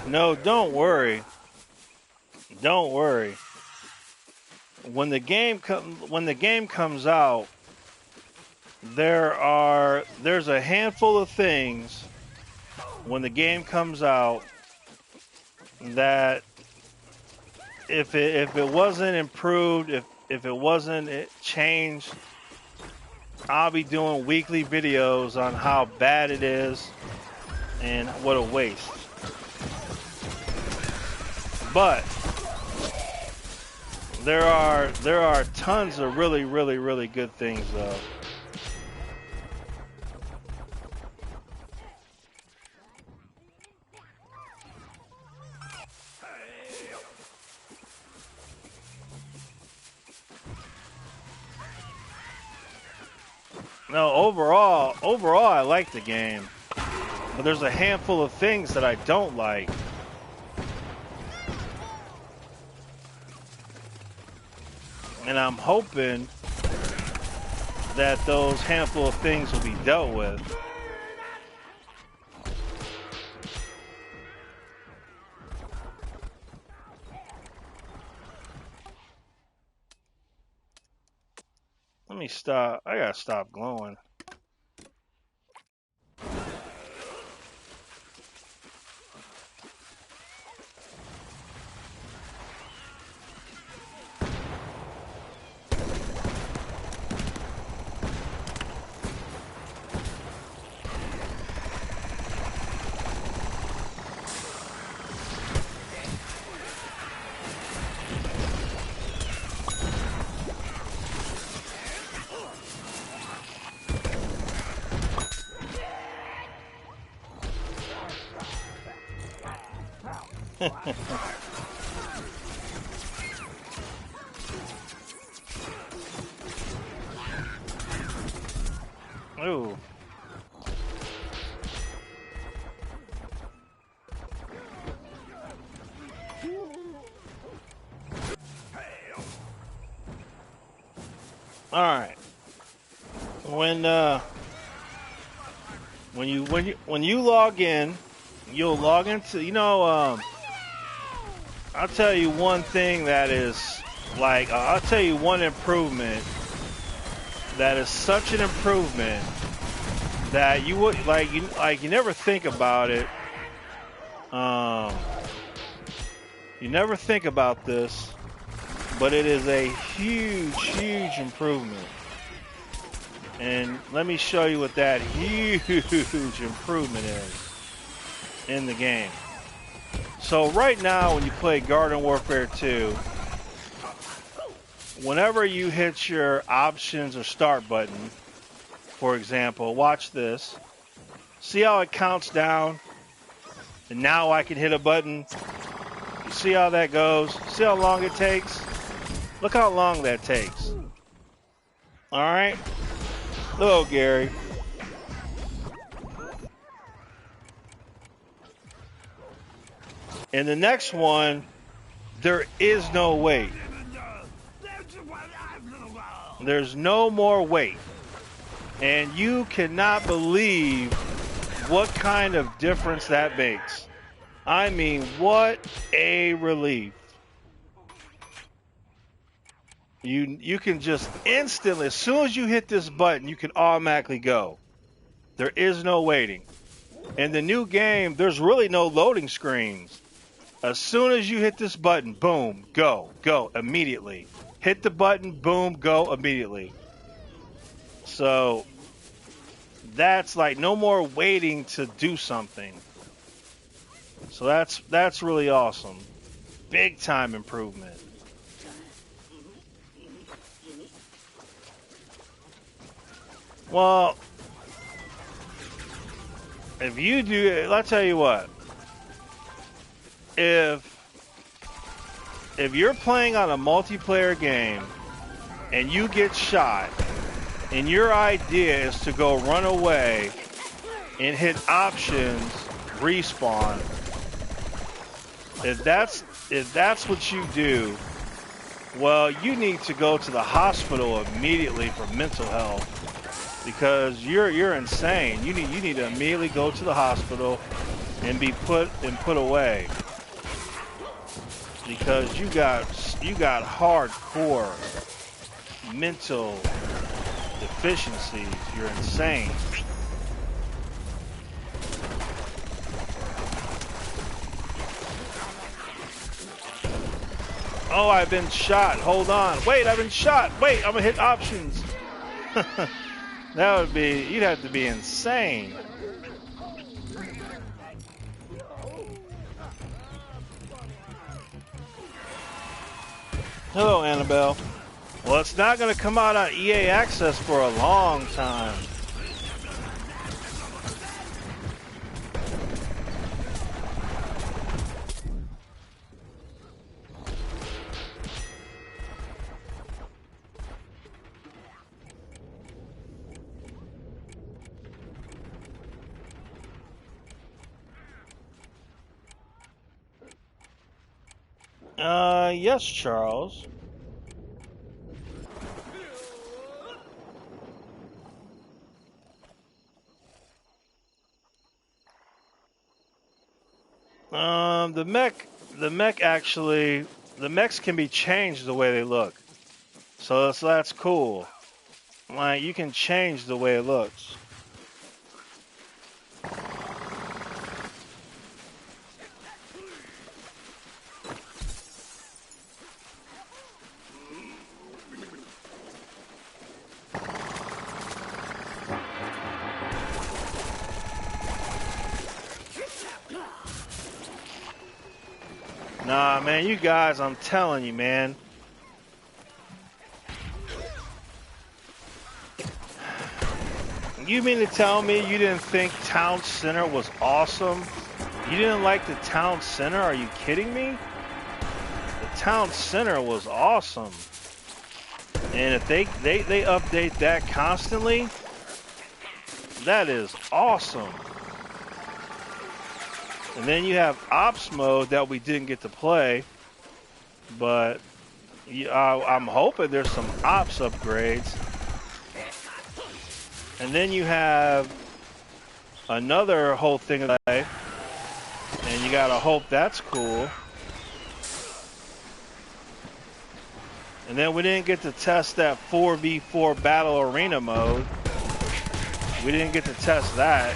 No, don't worry. Don't worry. When the game comes out, there's a handful of things when the game comes out that if it wasn't improved, if it wasn't changed, I'll be doing weekly videos on how bad it is and what a waste. But there are tons of really, really, really good things though. No, overall I like the game. But there's a handful of things that I don't like. And I'm hoping that those handful of things will be dealt with. Let me stop. I gotta stop glowing. Ooh. All right. When you log in, you'll log into, I'll tell you one thing that is like, I'll tell you one improvement that is such an improvement that you would you never think about it. You never think about this, but it is a huge improvement. And let me show you what that huge improvement is in the game. So right now, when you play Garden Warfare 2, whenever you hit your options or start button, for example, watch this. See how it counts down? And now I can hit a button. You see how that goes? See how long it takes? Look how long that takes. All right? Hello, Gary. And the next one, there is no wait. There's no more wait. And you cannot believe what kind of difference that makes. I mean, what a relief. You can just instantly, as soon as you hit this button, you can automatically go. There is no waiting. In the new game, there's really no loading screens. As soon as you hit this button, boom, go immediately. Hit the button, boom, go immediately. So that's like no more waiting to do something. So that's really awesome. Big time improvement. Well, if you do it, I'll tell you what. If you're playing on a multiplayer game and you get shot and your idea is to go run away and hit options, respawn, if that's what you do, well, you need to go to the hospital immediately for mental health. Because you're insane. You need to immediately go to the hospital and be put away. Because you got hardcore mental deficiencies. You're insane. Oh, I've been shot. Hold on. Wait, I've been shot. Wait, I'm gonna hit options. That would be, you'd have to be insane. Hello, Annabelle. Well, it's not going to come out on EA Access for a long time. Yes, Charles. The mech actually, the mechs can be changed the way they look. So that's cool. Like, you can change the way it looks. Nah, man, you guys, I'm telling you, man. You mean to tell me you didn't think Town Center was awesome? You didn't like the Town Center? Are you kidding me? The Town Center was awesome. And if they update that constantly, That is awesome. And then you have ops mode that we didn't get to play, but I'm hoping there's some ops upgrades. And then you have another whole thing of that, and you gotta hope that's cool. And then we didn't get to test that 4v4 battle arena mode. We didn't get to test that.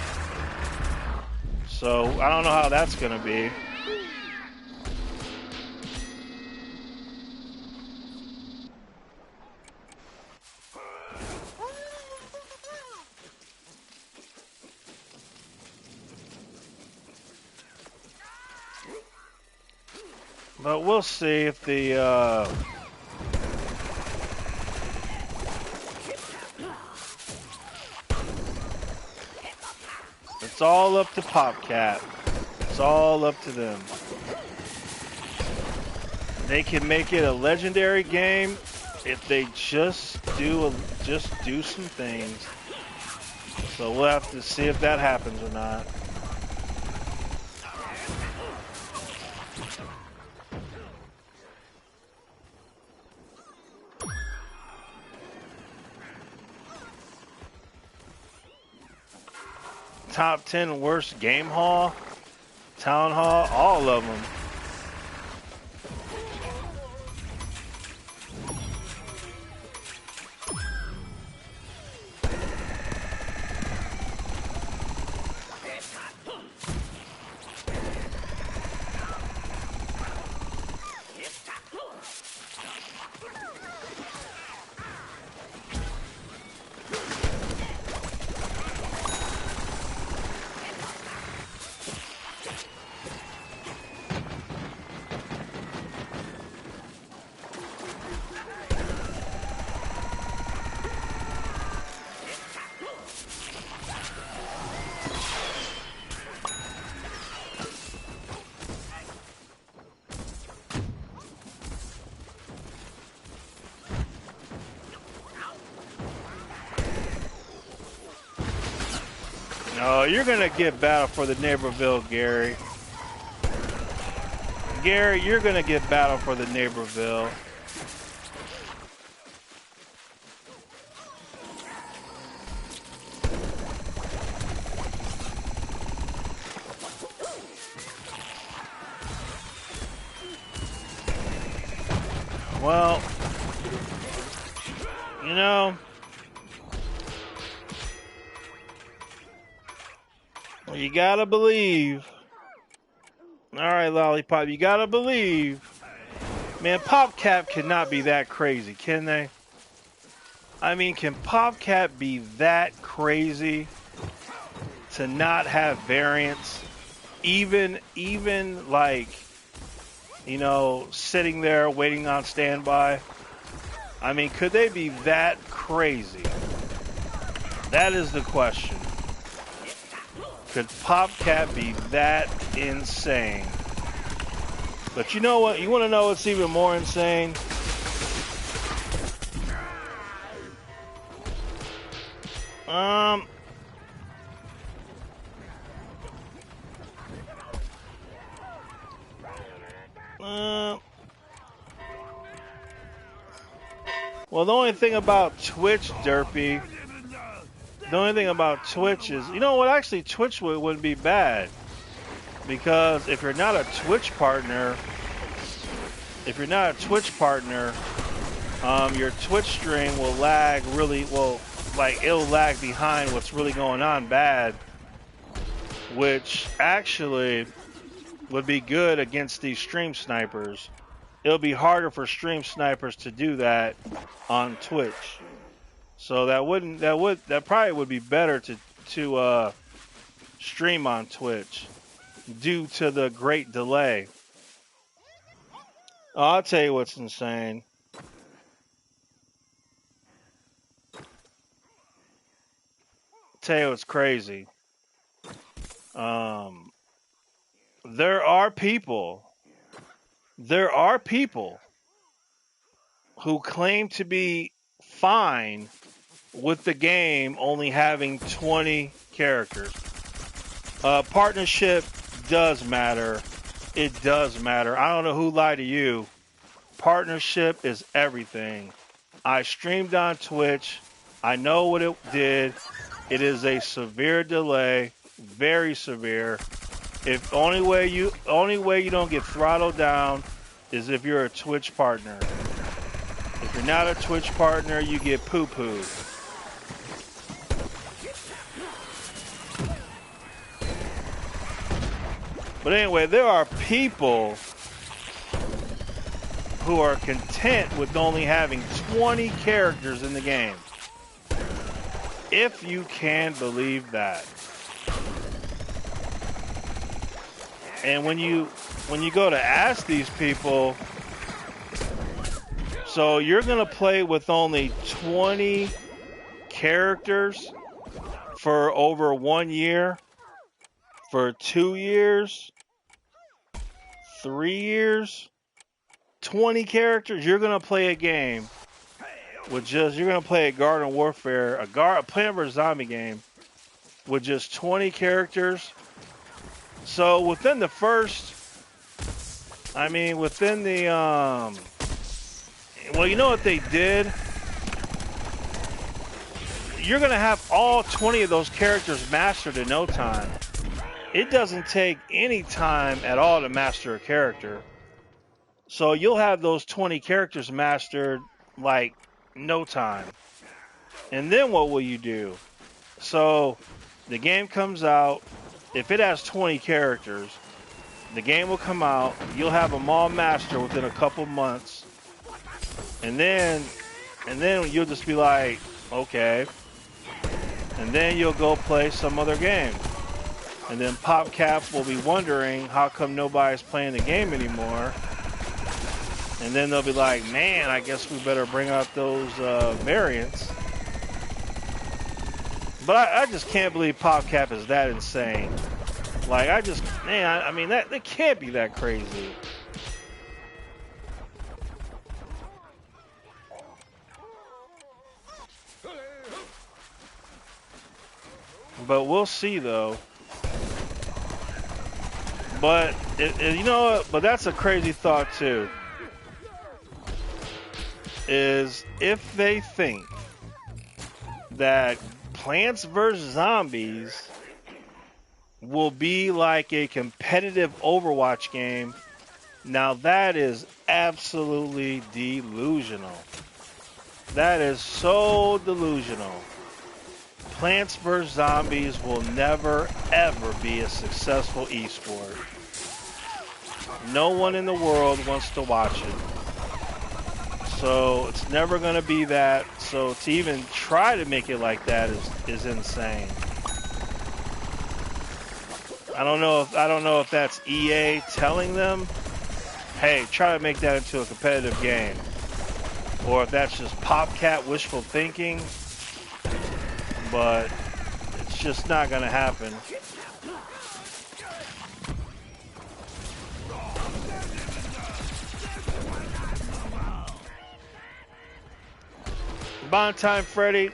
So I don't know how that's gonna be. But we'll see if the it's all up to PopCap. It's all up to them. They can make it a legendary game if they just do some things. So we'll have to see if that happens or not. Top 10 worst game hall, town hall, all of them. No, you're going to get battle for the Neighborville, Gary. Gary, you're going to get battle for the Neighborville. Well, you know, you gotta believe. All right, Lollipop, you gotta believe. Man, PopCap cannot be that crazy, can they? I mean, can PopCap be that crazy to not have variants? Even like, you know, sitting there waiting on standby. I mean, could they be that crazy? That is the question. Could PopCap be that insane? But you know what? You want to know what's even more insane? Well, the only thing about Twitch, Derpy, the only thing about Twitch is, you know what? Actually, Twitch wouldn't be bad, because if you're not a Twitch partner, your Twitch stream will lag really well. Like, it'll lag behind what's really going on bad, which actually would be good against these stream snipers. It'll be harder for stream snipers to do that on Twitch. So that probably would be better to stream on Twitch due to the great delay. Oh, I'll tell you what's insane. Tell you what's crazy. There are people who claim to be fine with the game only having 20 characters. Partnership does matter. It does matter. I don't know who lied to you. Partnership is everything. I streamed on Twitch. I know what it did. It is a severe delay, very severe. If only way you don't get throttled down is if you're a Twitch partner. If you're not a Twitch partner, you get poo-pooed. But anyway, there are people who are content with only having 20 characters in the game. If you can believe that. And when you go to ask these people, so you're going to play with only 20 characters for over 1 year, for 2 years, 3 years, 20 characters? You're going to play a game with just, you're going to play a Garden Warfare, a Plant vs. Zombie game with just 20 characters. So within the first, within the, well, you know what they did? You're going to have all 20 of those characters mastered in no time. It doesn't take any time at all to master a character. So you'll have those 20 characters mastered like no time. And then what will you do? So the game comes out. If it has 20 characters, the game will come out. You'll have them all mastered within a couple months. And then you'll just be like, okay. And then you'll go play some other game. And then PopCap will be wondering how come nobody's playing the game anymore. And then they'll be like, man, I guess we better bring out those variants. But I just can't believe PopCap is that insane. Like, that can't be that crazy. But we'll see, though. But, you know what? But that's a crazy thought, too. Is if they think that Plants vs. Zombies will be like a competitive Overwatch game, now that is absolutely delusional. That is so delusional. Plants vs. Zombies will never, ever be a successful esport. No one in the world wants to watch it. So it's never going to be that. So to even try to make it like that is insane. I don't know if that's EA telling them, hey, try to make that into a competitive game, or if that's just PopCap wishful thinking. But it's just not going to happen. Bonetime Freddy,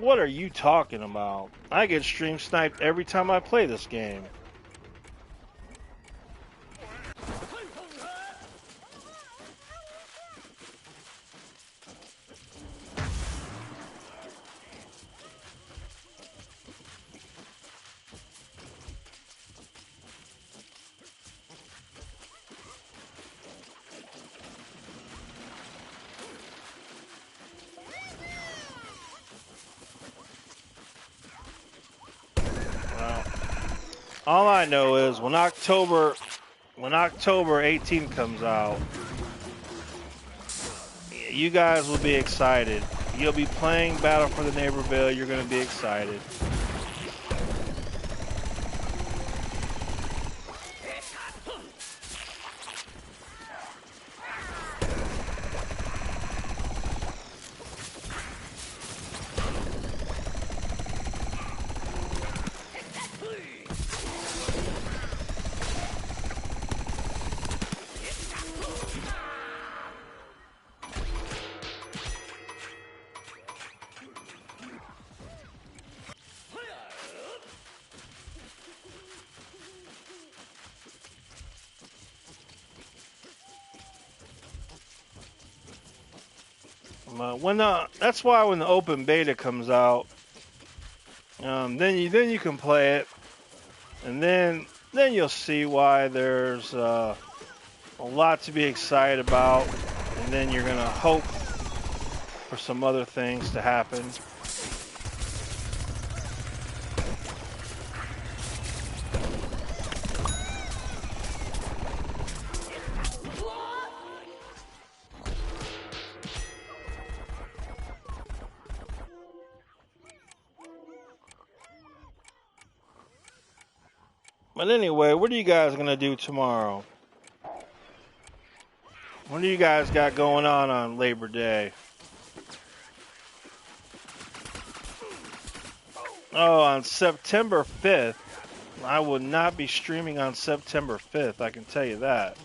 what are you talking about? I get stream sniped every time I play this game. All I know is when October 18th comes out, you guys will be excited. You'll be playing Battle for the Neighborville. You're going to be excited. That's why when the open beta comes out, then you can play it, and then you'll see why there's a lot to be excited about, and then you're gonna hope for some other things to happen. But anyway, what are you guys gonna do tomorrow? What do you guys got going on Labor Day? Oh, on September 5th. I will not be streaming on September 5th, I can tell you that.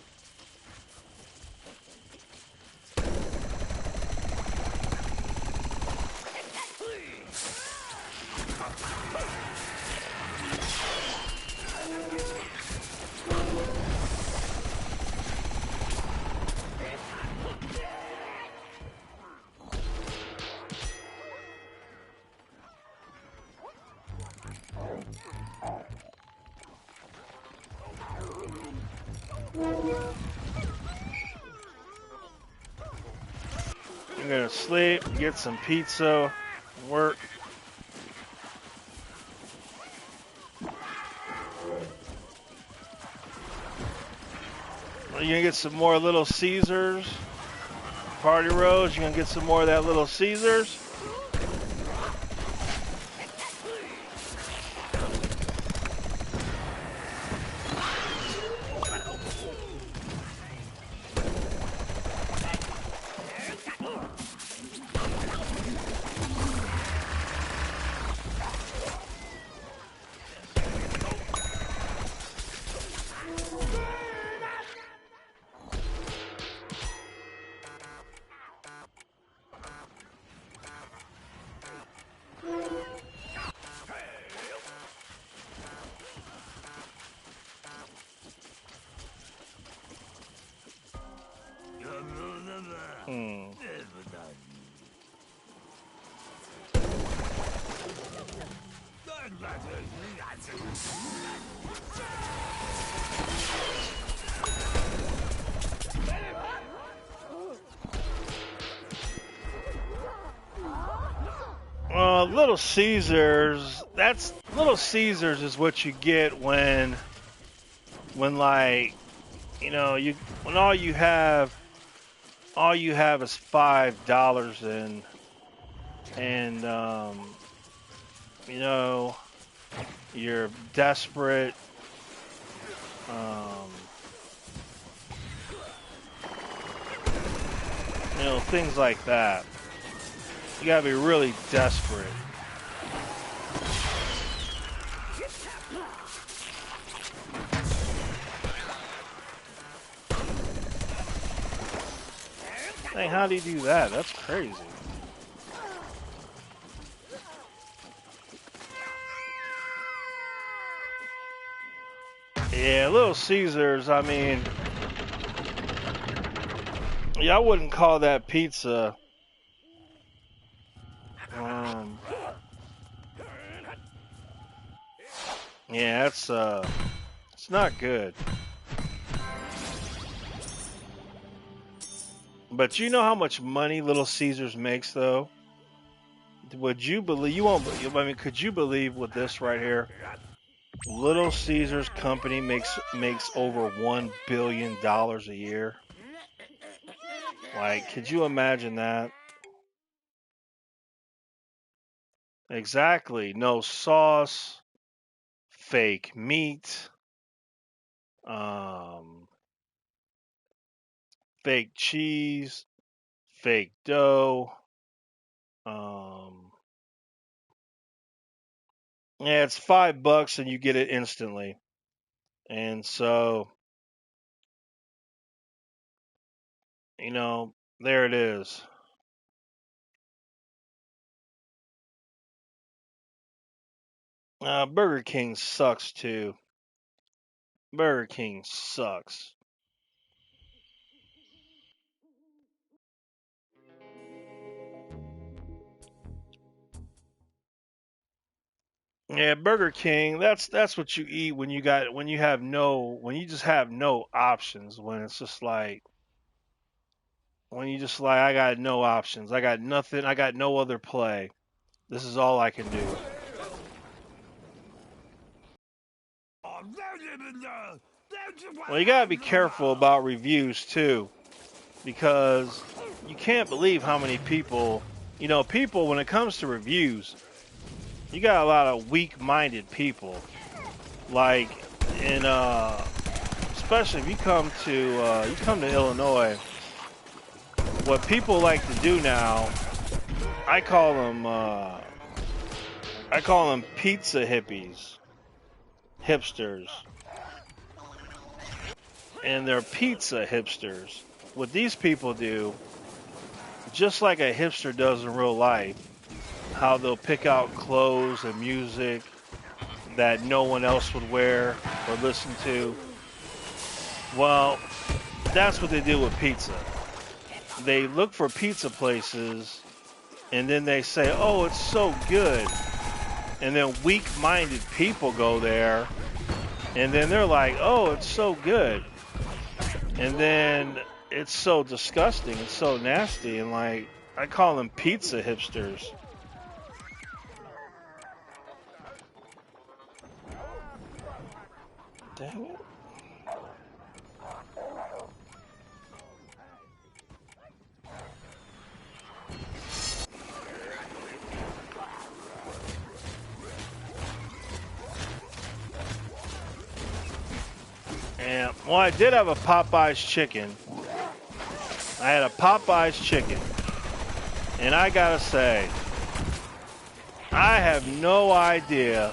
I'm gonna sleep, get some pizza, work. You're gonna get some more Little Caesars. Party Rose, you're gonna get some more of that Little Caesars. Little Caesars. That's Little Caesars is what you get when like when all you have is $5 and you're desperate. Things like that. You gotta be really desperate. Hey, how do you do that? That's crazy. Yeah, Little Caesars, I mean, yeah, I wouldn't call that pizza. Yeah, it's not good. But you know how much money Little Caesars makes, though? Would you believe? You won't. I mean, could you believe with this right here? Little Caesars company makes over $1 billion a year. Like, could you imagine that? Exactly. No sauce, fake meat, um, fake cheese, fake dough. Yeah, it's $5 and you get it instantly. And so, there it is. Burger King sucks too. Burger King sucks. Yeah, Burger King. That's what you eat when you just have no options. When it's just like when you just like I got no options. I got nothing. I got no other play. This is all I can do. Well, you gotta be careful about reviews too, because you can't believe how many people, people when it comes to reviews, you got a lot of weak-minded people. Like in especially if you come to Illinois, what people like to do now, I call them pizza hippies, hipsters, and they're pizza hipsters. What these people do, just like a hipster does in real life, how they'll pick out clothes and music that no one else would wear or listen to. Well, that's what they do with pizza. They look for pizza places and then they say, oh, it's so good. And then weak-minded people go there and then they're like, oh, it's so good. And then it's so disgusting, it's so nasty, and like, I call them pizza hipsters. Dang it. And, well, I did have a Popeye's chicken. I had a Popeye's chicken. And I gotta say, I have no idea.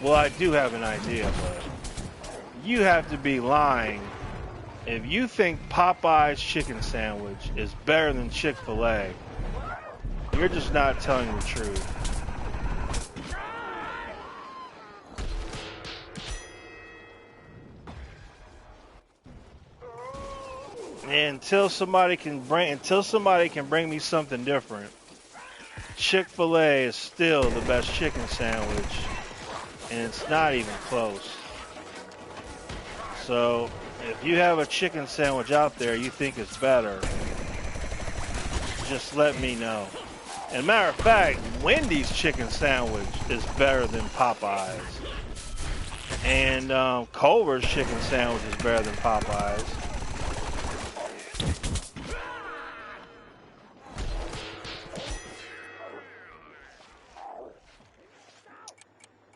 Well, I do have an idea, but you have to be lying if you think Popeye's chicken sandwich is better than Chick-fil-A. You're just not telling the truth. And until somebody can bring me something different, Chick-fil-A is still the best chicken sandwich, and it's not even close. So, if you have a chicken sandwich out there you think it's better, just let me know. And matter of fact, Wendy's chicken sandwich is better than Popeyes. And Culver's chicken sandwich is better than Popeyes.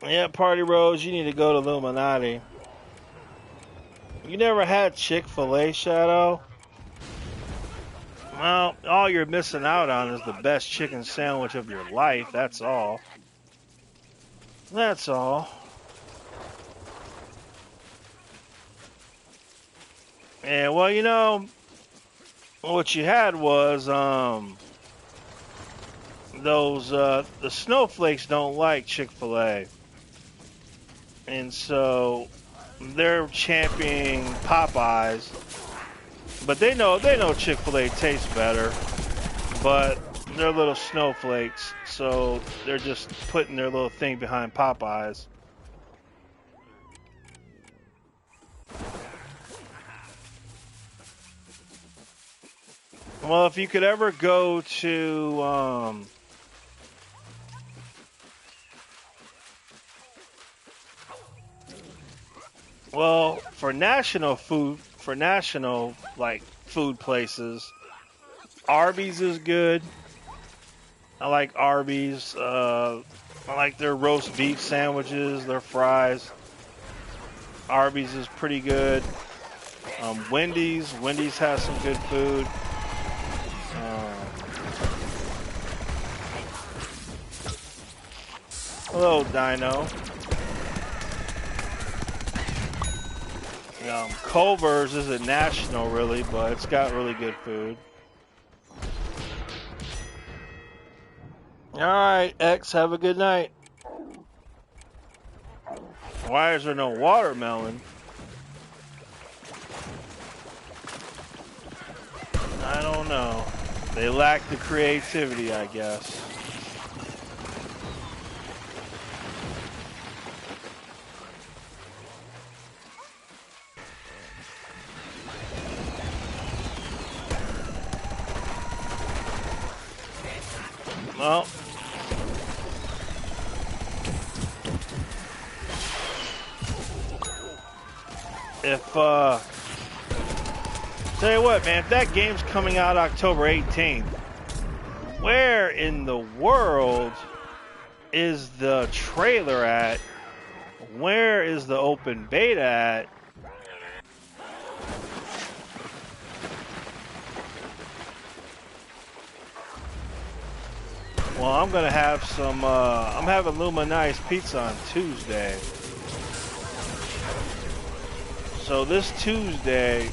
Yeah, Party Rose, you need to go to Illuminati. You never had Chick-fil-A, Shadow? Well, all you're missing out on is the best chicken sandwich of your life, that's all. That's all. And, well, what you had was, the snowflakes don't like Chick-fil-A. And so they're championing Popeyes, but they know Chick-fil-A tastes better, but they're little snowflakes, so they're just putting their little thing behind Popeyes. Well, if you could ever go to well, for national like food places, Arby's is good. I like Arby's. I like their roast beef sandwiches, their fries. Arby's is pretty good. Wendy's has some good food. Hello, Dino. Culver's isn't national really, but it's got really good food. Alright, X, have a good night. Why is there no watermelon? I don't know. They lack the creativity, I guess. Well, if tell you what, man, if that game's coming out October 18th, where in the world is the trailer at? Where is the open beta at? Well, I'm gonna have some. I'm having Lumini's pizza on Tuesday. So this Tuesday,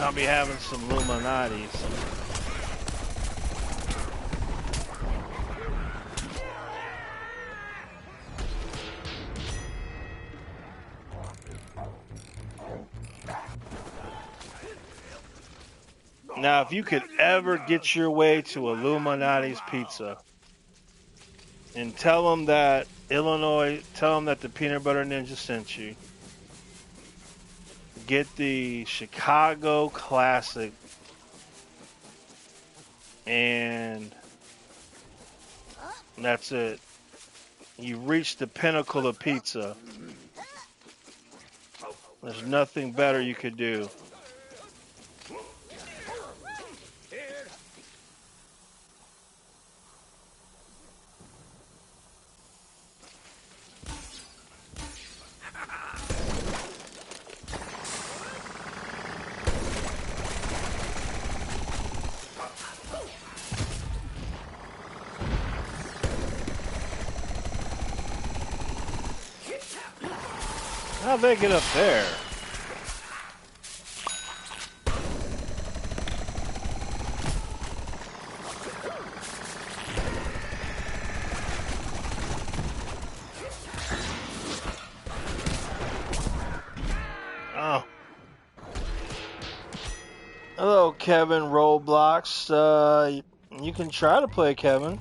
I'll be having some Luminati's. Now, if you could ever get your way to a Illuminati's pizza and tell them that tell them that the Peanut Butter Ninja sent you, get the Chicago Classic, and that's it. You reached the pinnacle of pizza. There's nothing better you could do. How'd they get up there? Oh. Hello, Kevin Roblox. You can try to play, Kevin.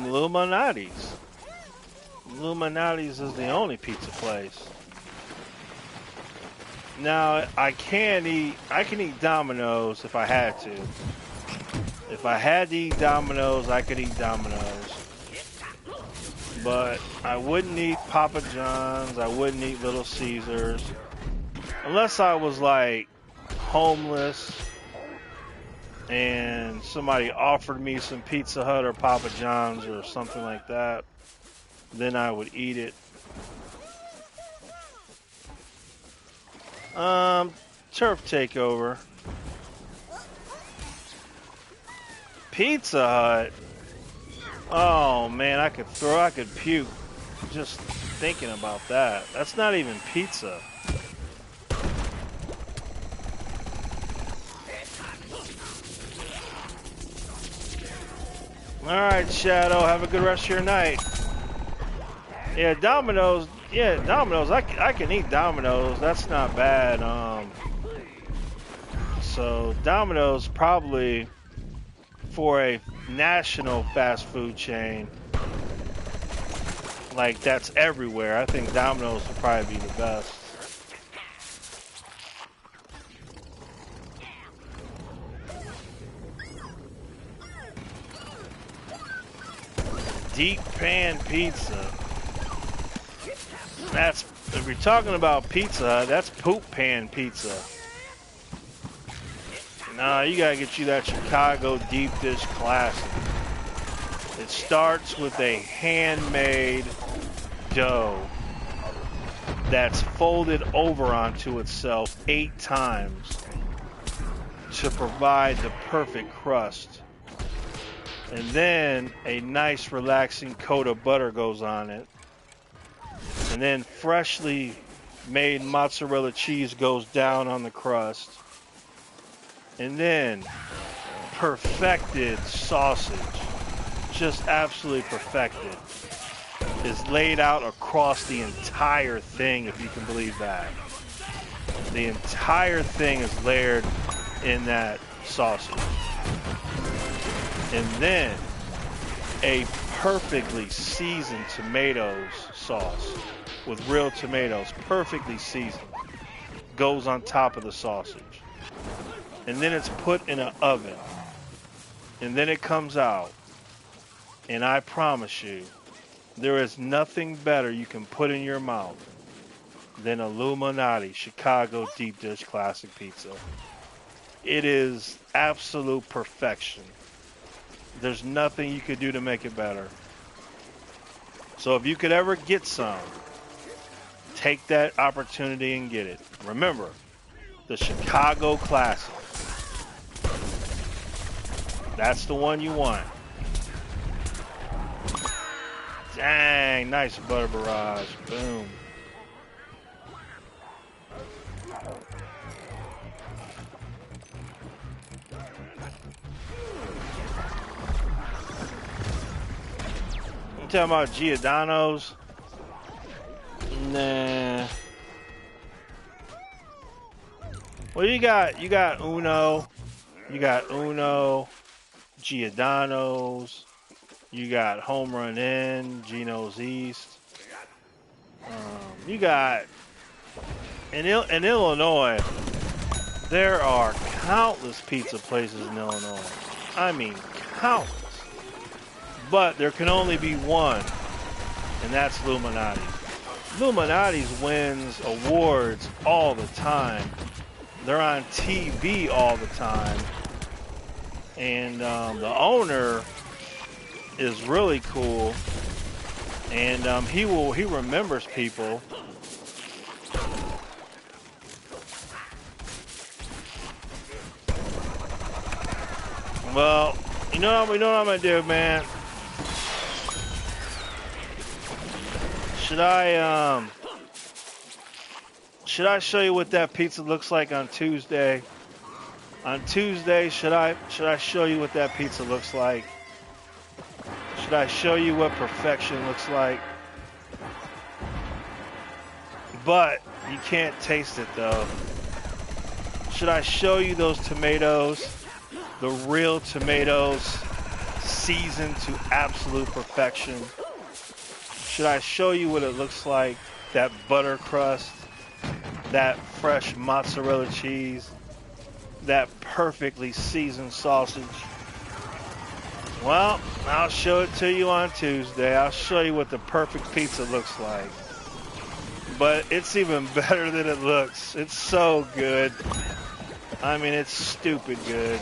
Illuminati's. Illuminati's is the only pizza place. Now, I can eat Domino's if I had to. If I had to eat Domino's, I could eat Domino's. But I wouldn't eat Papa John's, I wouldn't eat Little Caesars. Unless I was like homeless and somebody offered me some Pizza Hut or Papa John's or something like that, then I would eat it. Turf Takeover. Pizza Hut. Oh man, I could puke just thinking about that. That's not even pizza. Alright, Shadow, have a good rest of your night. Yeah, Domino's. Yeah, Domino's. I can eat Domino's. That's not bad. So Domino's probably for a national fast food chain, like that's everywhere. I think Domino's would probably be the best. Deep pan pizza. That's, if you're talking about pizza, that's poop pan pizza. Nah, you gotta get you that Chicago deep dish classic. It starts with a handmade dough that's folded over onto itself 8 times to provide the perfect crust. And then a nice relaxing coat of butter goes on it. And then freshly made mozzarella cheese goes down on the crust. And then perfected sausage, just absolutely perfected, is laid out across the entire thing, if you can believe that. The entire thing is layered in that sausage. And then a perfectly seasoned tomatoes sauce with real tomatoes, perfectly seasoned, goes on top of the sausage. And then it's put in an oven. And then it comes out. And I promise you, there is nothing better you can put in your mouth than Illuminati Chicago Deep Dish Classic Pizza. It is absolute perfection. There's nothing you could do to make it better. So if you could ever get some, take that opportunity and get it. Remember, the Chicago Classic. That's the one you want. Dang, nice butter barrage. Boom. You talking about Giordano's? Nah. Well, you got Uno, Giordano's, you got Home Run Inn, Geno's East. You got in Illinois. There are countless pizza places in Illinois. I mean, countless. But there can only be one, and that's Illuminati's. Illuminati's wins awards all the time. They're on TV all the time. And the owner is really cool. And he remembers people. Well, you know what I'm gonna do, man. Should I show you what that pizza looks like on Tuesday? On Tuesday, should I show you what that pizza looks like? Should I show you what perfection looks like? But you can't taste it though. Should I show you those tomatoes? The real tomatoes, seasoned to absolute perfection. Should I show you what it looks like? That butter crust, that fresh mozzarella cheese, that perfectly seasoned sausage. Well, I'll show it to you on Tuesday. I'll show you what the perfect pizza looks like. But it's even better than it looks. It's so good. I mean, it's stupid good.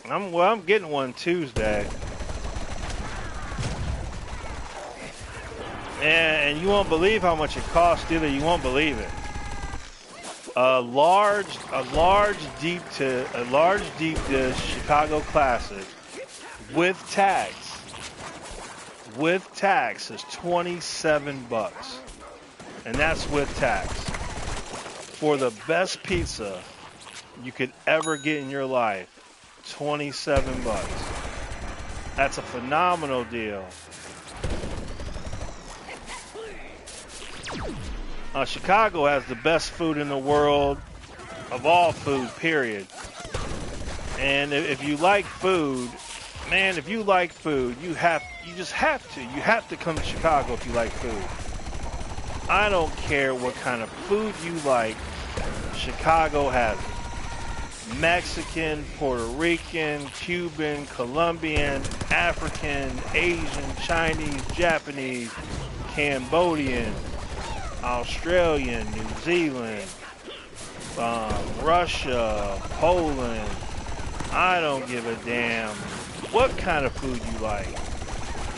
I'm getting one Tuesday. And you won't believe how much it costs either. You won't believe it. A large deep dish Chicago Classic with tax is $27, and that's with tax for the best pizza you could ever get in your life. $27. That's a phenomenal deal. Chicago has the best food in the world, of all food, period. And if you like food, man, if you like food, you just have to. You have to come to Chicago if you like food. I don't care what kind of food you like, Chicago has it. Mexican, Puerto Rican, Cuban, Colombian, African, Asian, Chinese, Japanese, Cambodian, Australian, New Zealand, Russia, Poland. I don't give a damn what kind of food you like.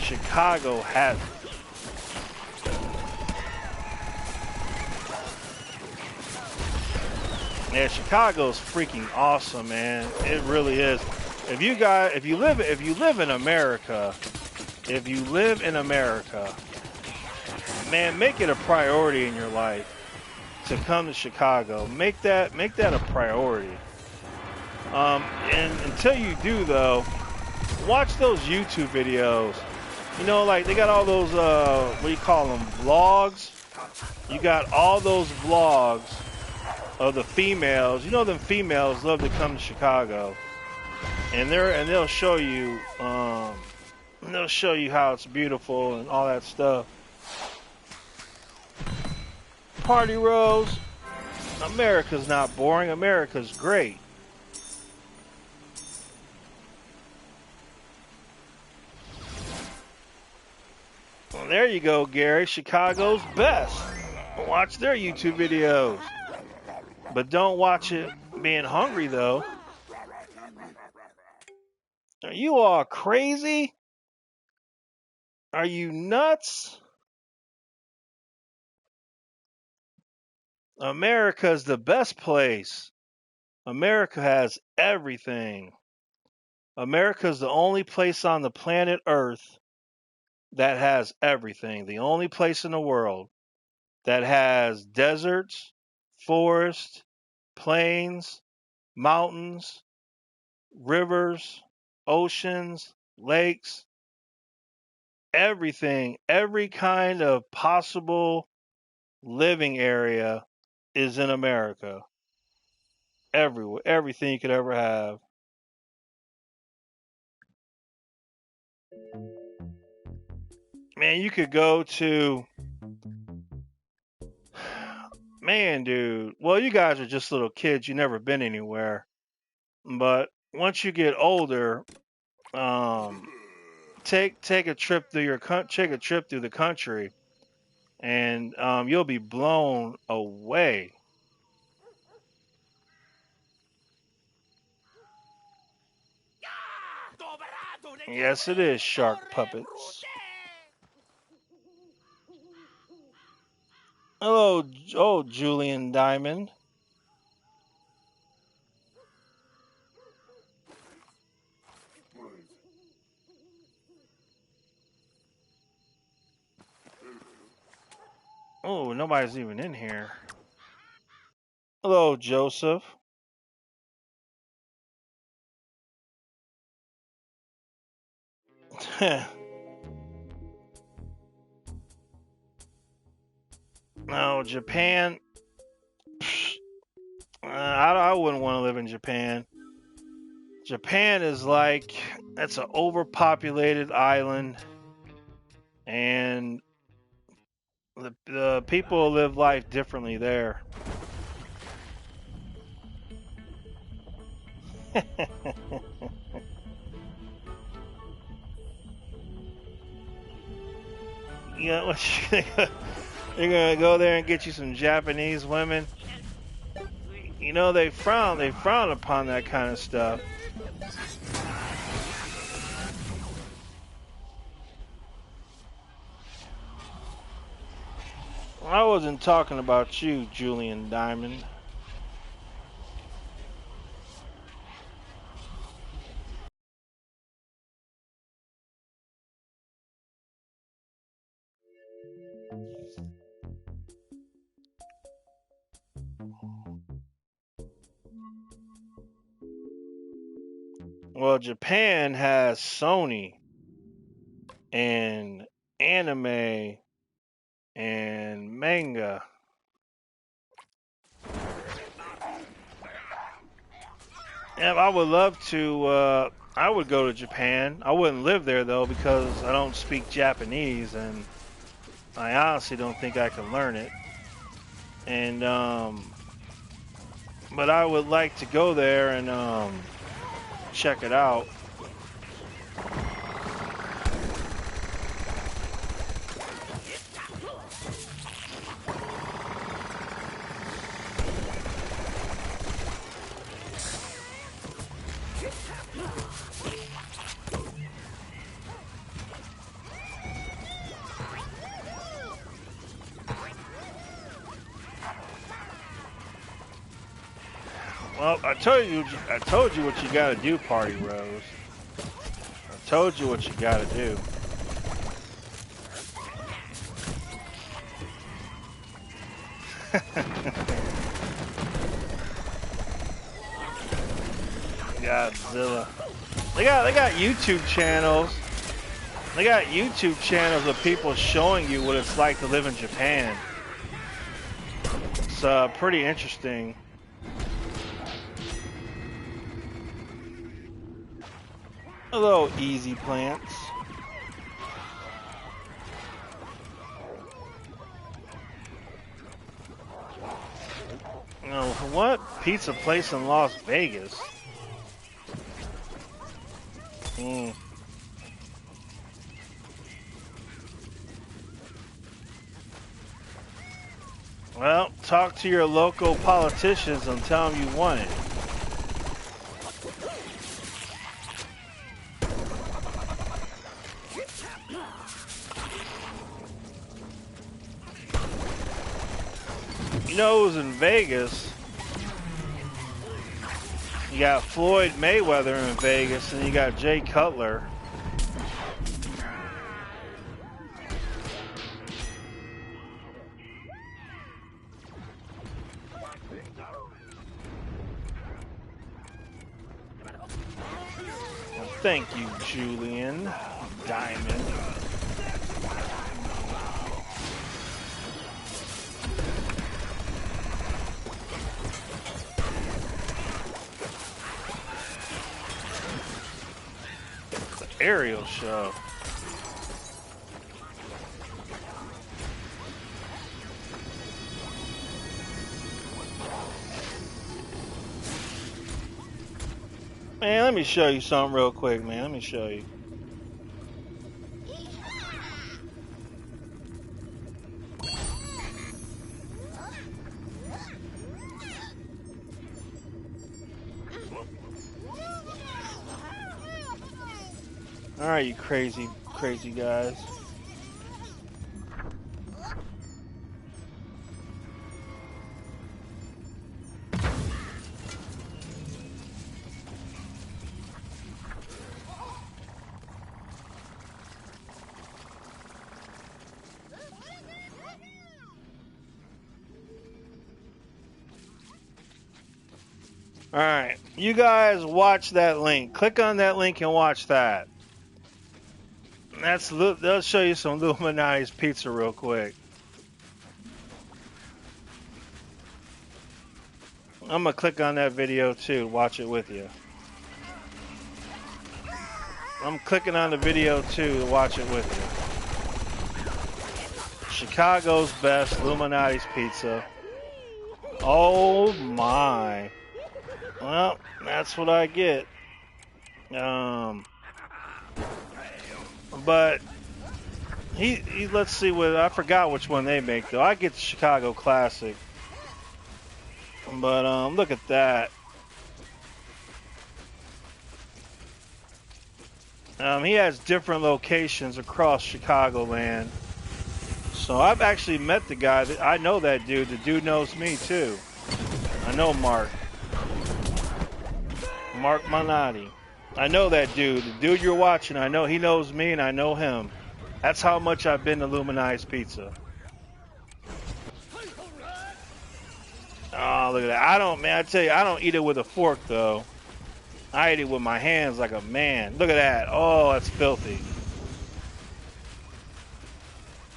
Chicago has it. Yeah, Chicago's freaking awesome, man. It really is. If you live in America, man, make it a priority in your life to come to Chicago. Make that a priority. And until you do, though, watch those YouTube videos. You know, like they got all those what do you call them, vlogs? You got all those vlogs of the females. You know them females love to come to Chicago. and they'll show you how it's beautiful and all that stuff. Party Rose, America's not boring. America's great. Well, there you go, Gary. Chicago's best. Watch their YouTube videos. But don't watch it being hungry, though. Are you all crazy? Are you nuts? America's the best place. America has everything. America's the only place on the planet Earth that has everything. The only place in the world that has deserts, forests, plains, mountains, rivers, oceans, lakes, everything, every kind of possible living area is in America. Everywhere, everything you could ever have. Man, you could go to. Man, dude. Well, you guys are just little kids. You never been anywhere. But once you get older, take a trip through the country, and you'll be blown away. Yes, it is shark puppets. Hello, oh Julian Diamond. Oh, nobody's even in here. Hello, Joseph. No, Japan. I wouldn't want to live in Japan. Japan is like, it's an overpopulated island, and the people live life differently there. You know what you're gonna go there and get you some Japanese women? You know they frown upon that kind of stuff. I wasn't talking about you, Julian Diamond. Well, Japan has Sony and anime and manga. Yeah, I would love to. I would go to Japan. I wouldn't live there though because I don't speak Japanese, and I honestly don't think I can learn it. And but I would like to go there and check it out. Well, I told you what you gotta do, Party Rose. I told you what you gotta do. Godzilla. They got YouTube channels. They got YouTube channels of people showing you what it's like to live in Japan. It's pretty interesting. Hello, easy plants. No, what pizza place in Las Vegas? Well, talk to your local politicians and tell them you want it. You know who's in Vegas? You got Floyd Mayweather in Vegas, and you got Jay Cutler. Well, thank you, Julian Diamond. Aerial show. Man, let me show you something real quick, man. Let me show you. All right, you crazy guys. All right, you guys watch that link. Click on that link and watch that. They'll show you some Illuminati's pizza real quick. I'm gonna click on that video too. Watch it with you. I'm clicking on the video too to watch it with you. Chicago's best Illuminati's pizza. Oh my. Well, that's what I get. But let's see what, I forgot which one they make though. I get the Chicago Classic. But look at that. He has different locations across Chicagoland. So I've actually met the guy. I know that dude. The dude knows me too. I know Mark. Mark Minotti. I know that dude. The dude you're watching, I know he knows me and I know him. That's how much I've been to Illuminati's Pizza. Oh, look at that. I tell you, I don't eat it with a fork though. I eat it with my hands like a man. Look at that. Oh, that's filthy.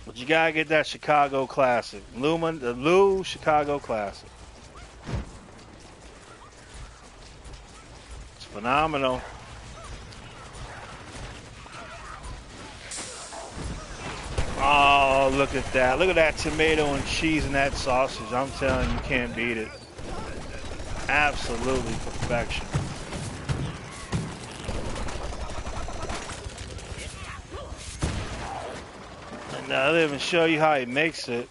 But you gotta get that Chicago Classic. The Lou Chicago Classic. It's phenomenal. Oh, look at that. Look at that tomato and cheese and that sausage. I'm telling you, you can't beat it. Absolutely perfection. And they'll even show you how he makes it.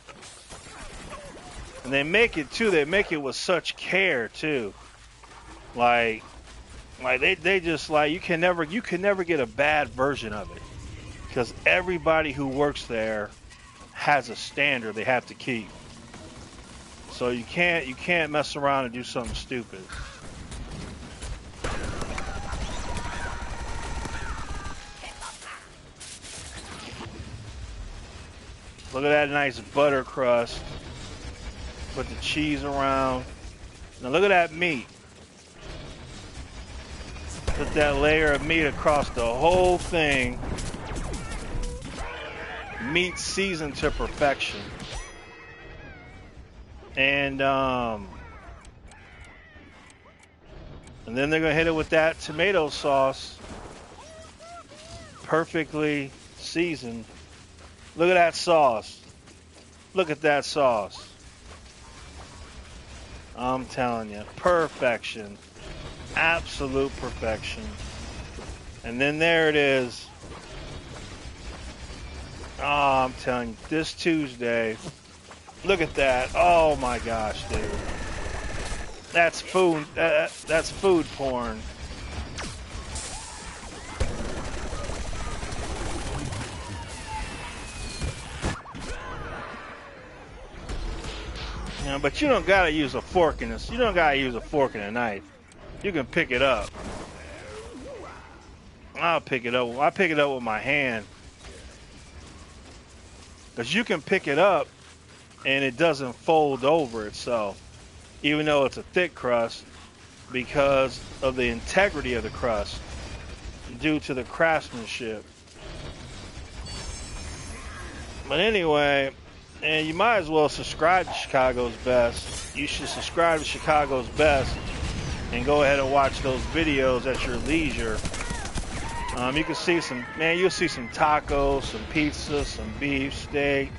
And they make it too. They make it with such care too. Like they just like you can never get a bad version of it. Because everybody who works there has a standard they have to keep. So you can't mess around and do something stupid. Look at that nice butter crust. Put the cheese around. Now look at that meat. Put that layer of meat across the whole thing. Meat seasoned to perfection. And then they're gonna hit it with that tomato sauce. perfectly seasoned. Look at that sauce. Look at that sauce. I'm telling you, perfection. Absolute perfection. And then there it is. Oh, I'm telling you, this Tuesday. Look at that. Oh my gosh, dude. That's food. That's food porn. Yeah, but you don't gotta use a fork in this. You don't gotta use a fork and a knife. You can pick it up. I'll pick it up. I pick it up with my hand. Because you can pick it up and it doesn't fold over itself, even though it's a thick crust, because of the integrity of the crust, due to the craftsmanship. But anyway, and you might as well subscribe to Chicago's Best. You should subscribe to Chicago's Best and go ahead and watch those videos at your leisure. You can see some, man, you'll see some tacos, some pizza, some beef, steak.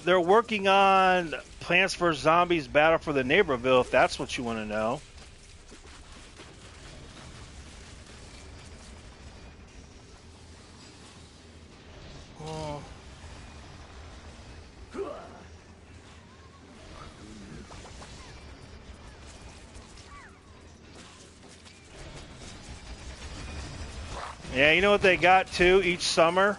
They're working on Plants vs. Zombies Battle for the Neighborville, if that's what you want to know. Oh. Yeah, you know what they got too each summer?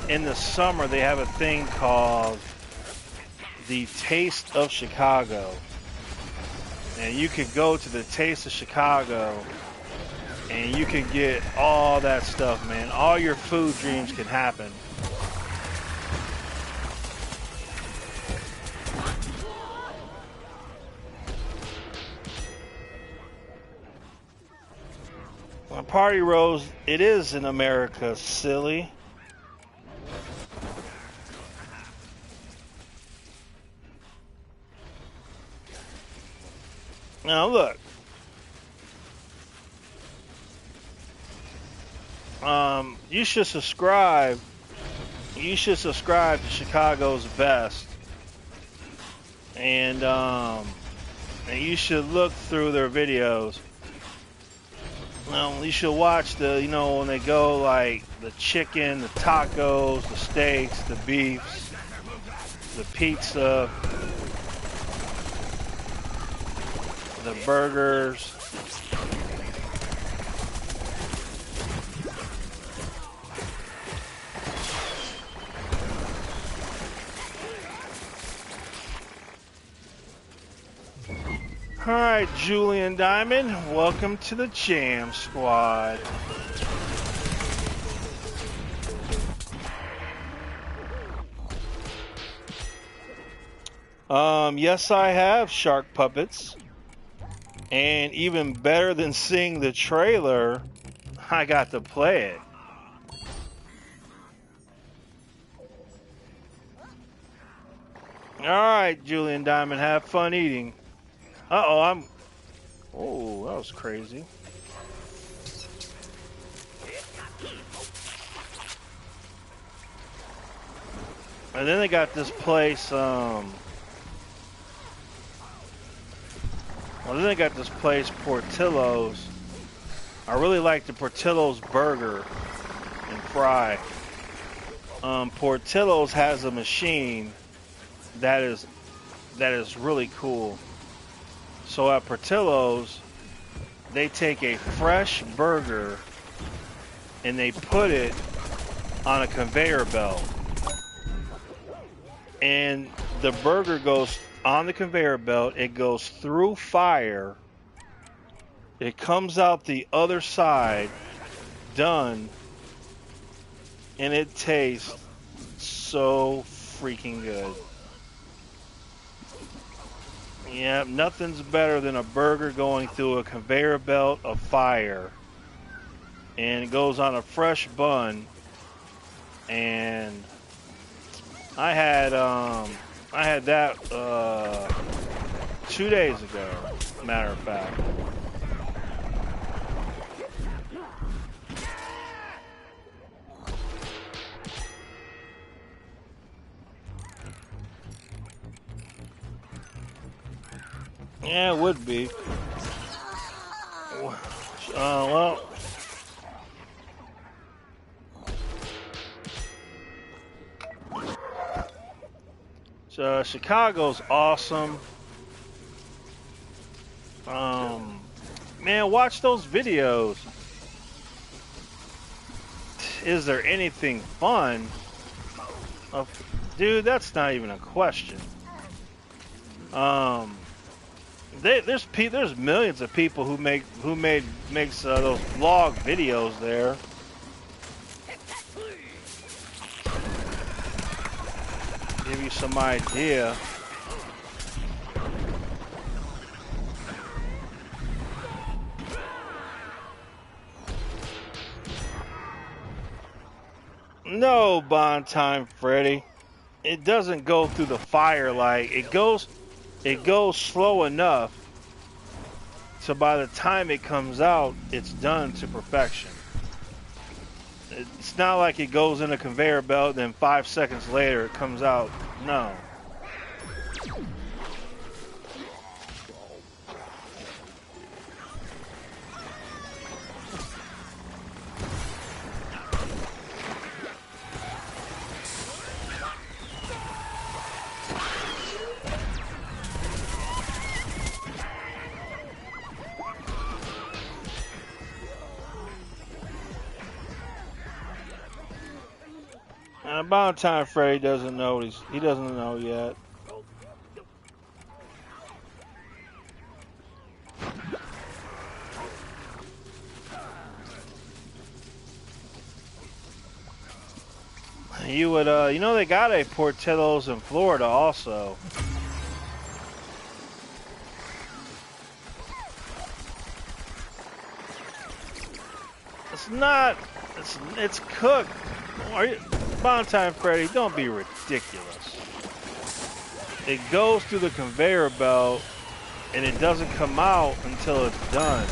In the summer, they have a thing called the Taste of Chicago. And you could go to the Taste of Chicago and you can get all that stuff, man. All your food dreams can happen. Party Rose, it is in America, silly. Now look. You should subscribe. You should subscribe to Chicago's Best. And you should look through their videos. You should watch the, you know, when they go like the chicken, the tacos, the steaks, the beefs, the pizza, the burgers. All right, Julian Diamond, welcome to the Jam Squad. Yes, I have Shark Puppets. And even better than seeing the trailer, I got to play it. All right, Julian Diamond, have fun eating. Uh-oh, oh, that was crazy. And then they got this place, Portillo's. I really like the Portillo's burger and fry. Portillo's has a machine that is really cool. So at Portillo's, they take a fresh burger and they put it on a conveyor belt. And the burger goes on the conveyor belt, it goes through fire, it comes out the other side, done, and it tastes so freaking good. Yeah, nothing's better than a burger going through a conveyor belt of fire, and it goes on a fresh bun. And I had that 2 days ago. Matter of fact. Yeah, it would be. Well, so Chicago's awesome. Man, watch those videos. Is there anything fun? Dude, that's not even a question. There's millions of people who makes those vlog videos there. Give you some idea. No, Bond Time Freddy. It doesn't go through the fire like it goes slow enough so by the time it comes out, it's done to perfection. It's not like it goes in a conveyor belt, then 5 seconds later it comes out. No. About time Freddy doesn't know he doesn't know yet. You would you know they got a Portillo's in Florida also. It's not it's cooked. Are you Time Freddy, don't be ridiculous. It goes through the conveyor belt and it doesn't come out until it's done.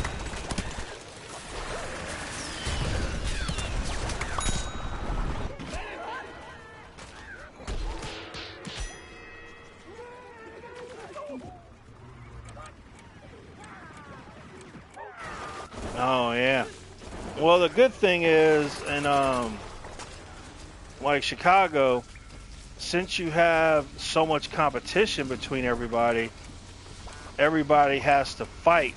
Oh yeah. Well, the good thing is, and like Chicago, since you have so much competition between everybody has to fight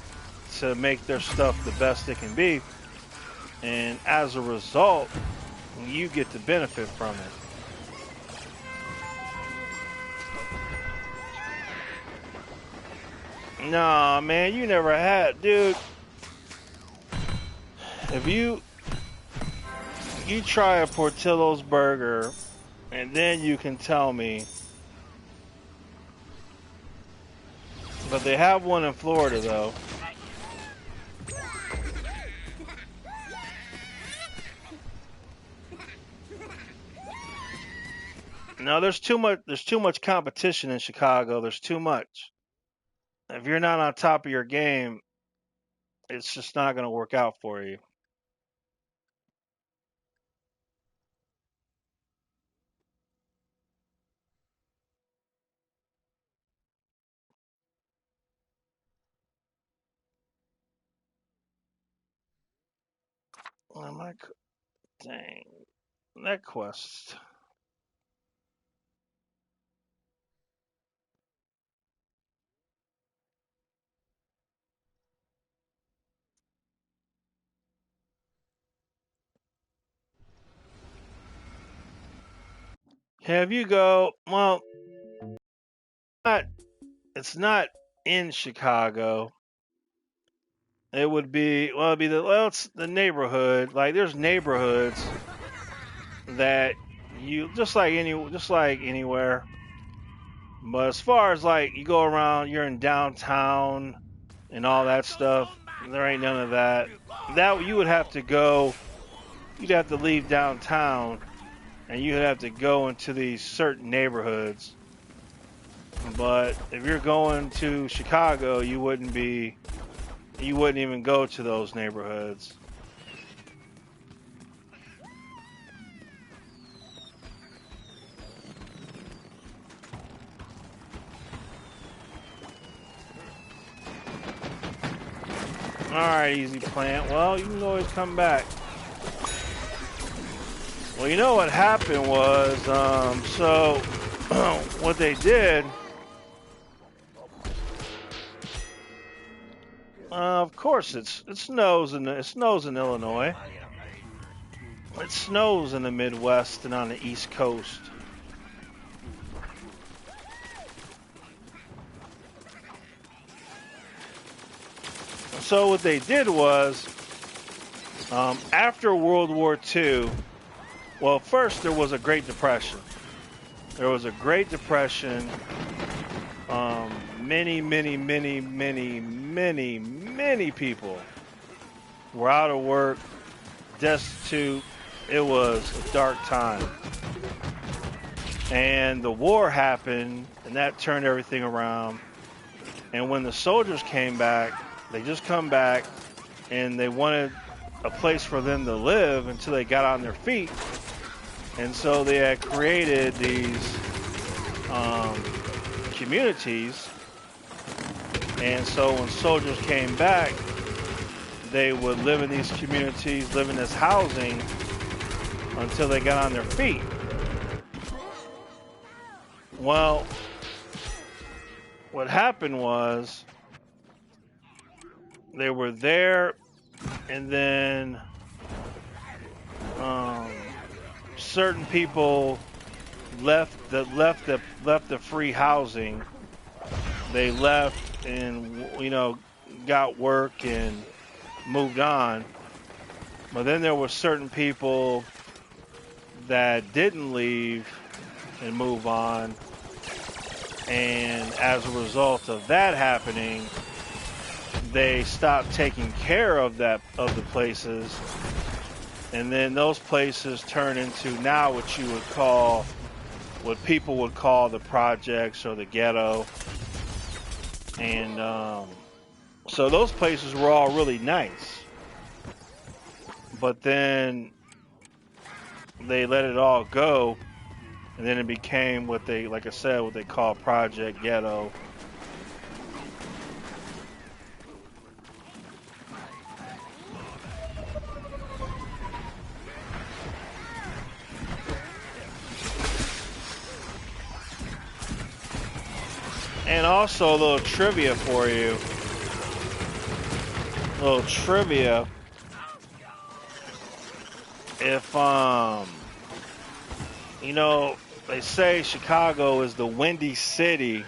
to make their stuff the best it can be. And as a result, you get to benefit from it. Nah, man, you never had, dude. If you try a Portillo's burger, and then you can tell me. But they have one in Florida, though. No, there's too much competition in Chicago. There's too much. If you're not on top of your game, it's just not going to work out for you. Am I? Dang, that quest. Have you go? Well, it's not in Chicago. It would be it's the neighborhood. Like there's neighborhoods that you just like anywhere. But as far as like you go around, you're in downtown and all that stuff, there ain't none of that. That you would have to go. You'd have to leave downtown, and you'd have to go into these certain neighborhoods. But if you're going to Chicago, you wouldn't even go to those neighborhoods. Alright, Easy Plant. Well, you can always come back. Well, you know what happened was, so what they did, of course it snows in Illinois. It snows in the Midwest and on the East Coast. So what they did was, after World War II, well, first there was a Great Depression. There was a Great Depression. Many people were out of work, destitute. It was a dark time. And the war happened, and that turned everything around. And when the soldiers came back, they just come back, and they wanted a place for them to live until they got on their feet. And so they had created these communities. And so when soldiers came back, they would live in these communities, live in this housing until they got on their feet. Well, what happened was they were there, and then certain people left the free housing. They left and got work and moved on. But then there were certain people that didn't leave and move on. And as a result of that happening, they stopped taking care of the places. And then those places turn into now what people would call the projects or the ghetto. And so those places were all really nice. But then they let it all go, and then it became what they call Project Ghetto. And also a little trivia for you. If they say Chicago is the Windy City,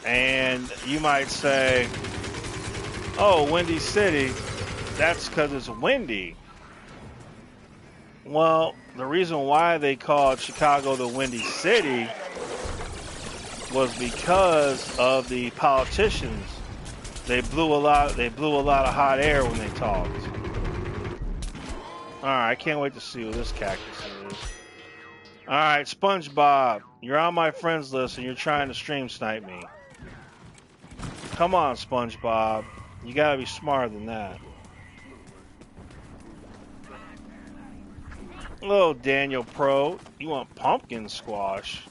and you might say, oh, Windy City, that's because it's windy. Well, the reason why they called Chicago the Windy City was because of the politicians. They blew a lot of hot air when they talked. Alright, I can't wait to see what this cactus is. Alright, SpongeBob, you're on my friends list and you're trying to stream snipe me. Come on, SpongeBob. You gotta be smarter than that. Hello, Daniel Pro. You want pumpkin squash?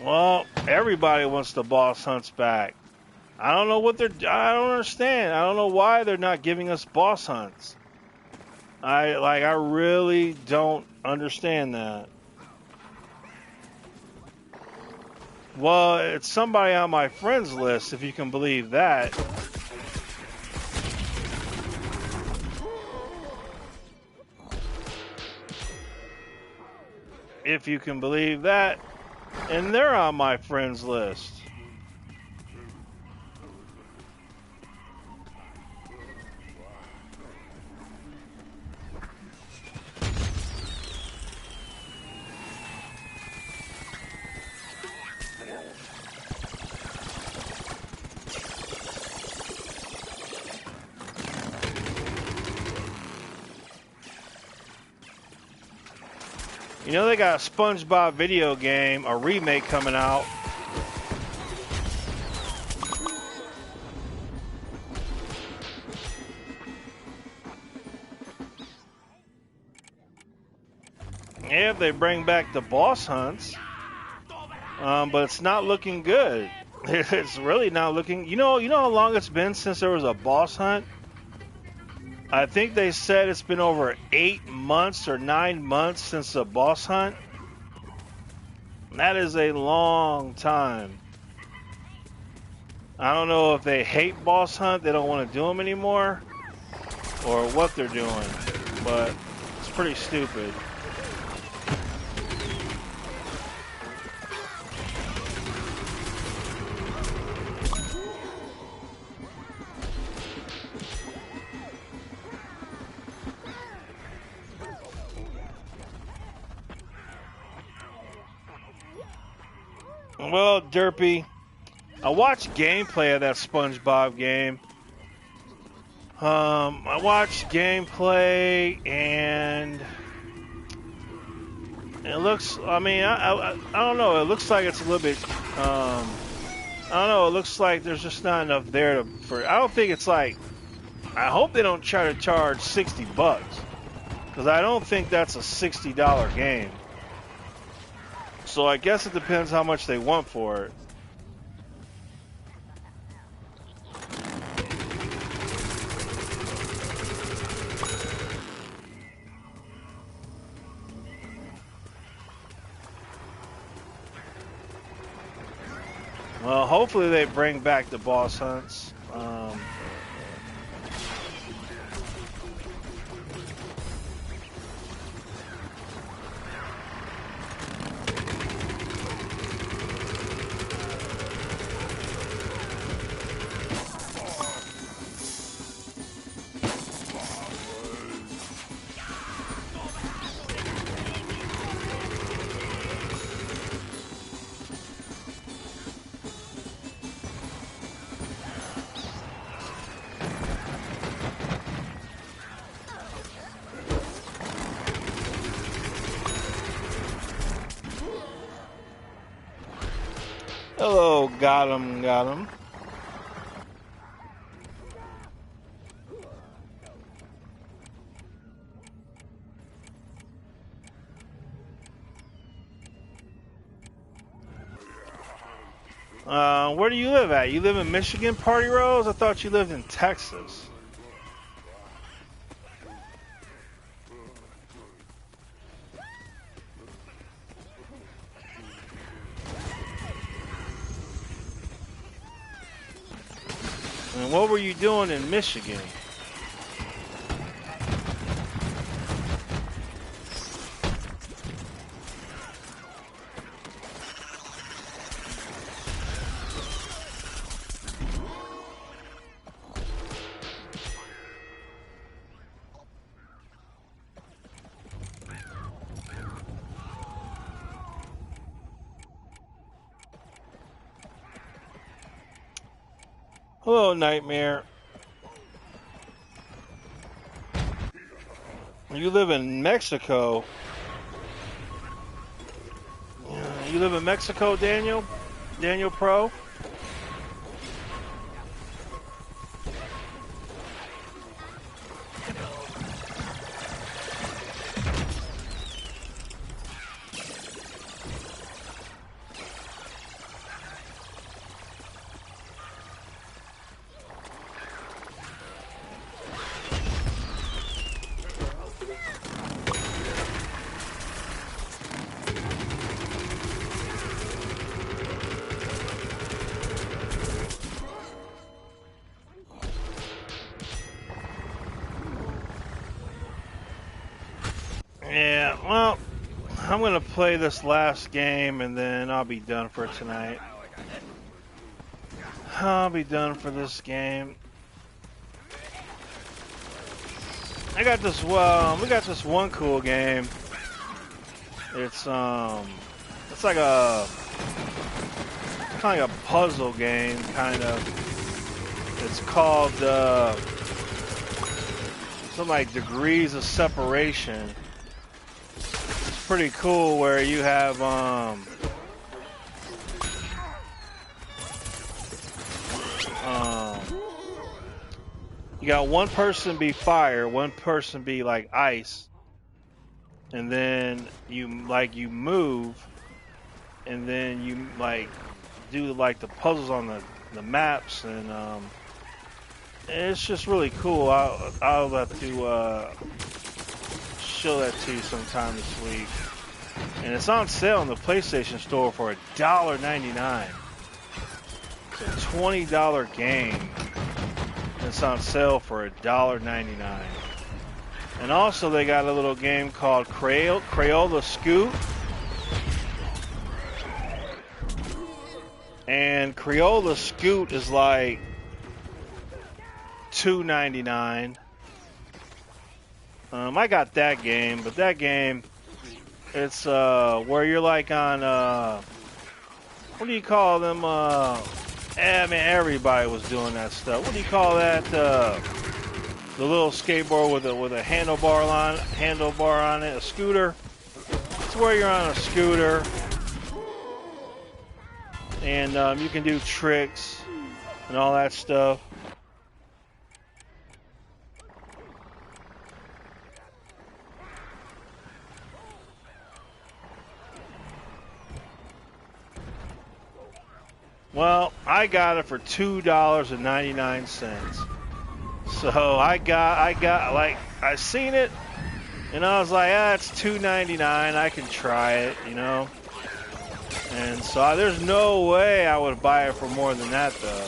Well, everybody wants the boss hunts back. I don't understand. I don't know why they're not giving us boss hunts. I really don't understand that. Well, it's somebody on my friends list, if you can believe that. If you can believe that. And they're on my friends list. You know they got a SpongeBob video game, a remake coming out. Yeah, if they bring back the boss hunts, but it's not looking good. It's really not looking. You know how long it's been since there was a boss hunt? I think they said it's been over 8 months or 9 months since the boss hunt. That is a long time. I don't know if they hate boss hunt, they don't want to do them anymore, or what they're doing, but it's pretty stupid. Well, Derpy, I watched gameplay of that SpongeBob game. I watched gameplay and it looks, I mean, I don't know, it looks like it's a little bit, I don't know, it looks like there's just not enough there I don't think it's like, I hope they don't try to charge $60, because I don't think that's a $60 game. So I guess it depends how much they want for it. Well, hopefully they bring back the boss hunts. Hello, got him. Where do you live at? You live in Michigan, Party Rose? I thought you lived in Texas. And what were you doing in Michigan? Hello, Nightmare. You live in Mexico. You live in Mexico, Daniel? Daniel Pro? Yeah, well, I'm gonna play this last game and then I'll be done for tonight. I'll be done for this game. We got this one cool game. It's like a kind of like a puzzle game, kind of. It's called something like Degrees of Separation. pretty cool where you have you got one person be fire, one person be like ice, and then you move, and then you like do like the puzzles on the maps, and it's just really cool. I'll have to show that to you sometime this week. And it's on sale in the PlayStation Store for $1.99. It's a $20 game. It's on sale for $1.99. And also they got a little game called Crayola Scoot. And Crayola Scoot is like $2.99. I got that game, but that game, it's where you're like on what do you call them? Man, everybody was doing that stuff. What do you call that? The little skateboard with a handlebar on it, a scooter. It's where you're on a scooter, and you can do tricks and all that stuff. Well, I got it for $2.99. So I seen it, and I was like, it's $2.99. I can try it, you know. And so there's no way I would buy it for more than that, though.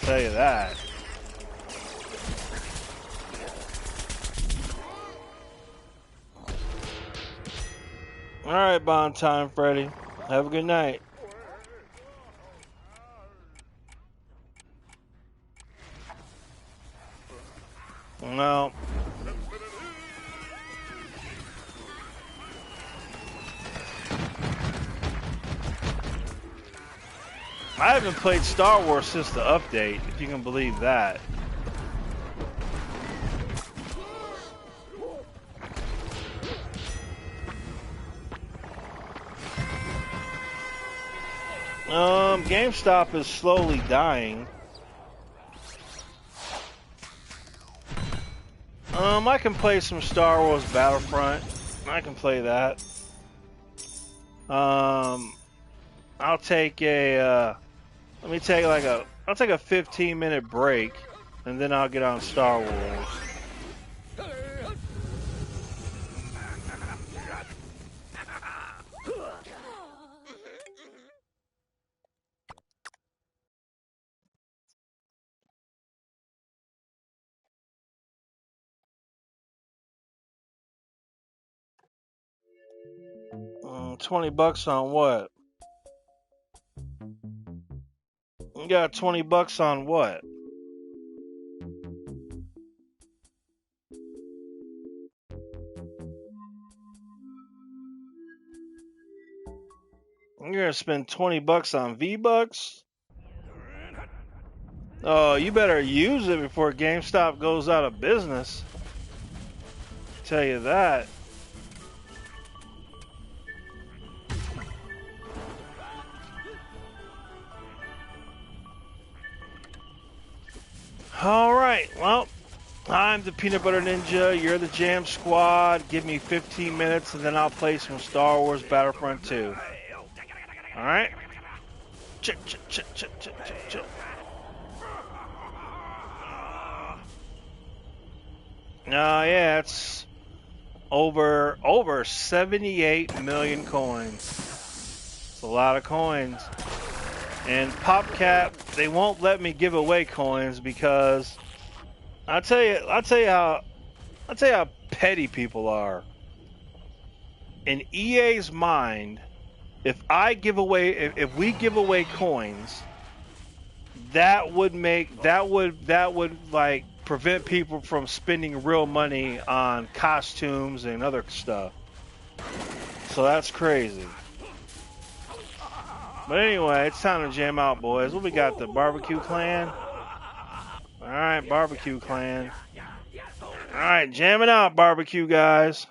I'll tell you that. All right, Bon Time Freddy. Have a good night. No. I haven't played Star Wars since the update, if you can believe that. GameStop is slowly dying. I can play some Star Wars Battlefront. I can play that. I'll take a I'll take a 15-minute break, and then I'll get on Star Wars. $20 on what? You got $20 on what? You're gonna spend $20 on V-Bucks? Oh, you better use it before GameStop goes out of business. I'll tell you that. All right, well, I'm the Peanut Butter Ninja. You're the Jam Squad. Give me 15 minutes, and then I'll play some Star Wars Battlefront 2. All right? Ch. Yeah, it's over 78 million coins. It's a lot of coins. And PopCap, they won't let me give away coins because I'll tell you how petty people are. In EA's mind, if we give away coins, that would like prevent people from spending real money on costumes and other stuff. So that's crazy. But anyway, it's time to jam out, boys. What we got? The Barbecue Clan? Alright, Barbecue Clan. Alright, jamming out, Barbecue guys.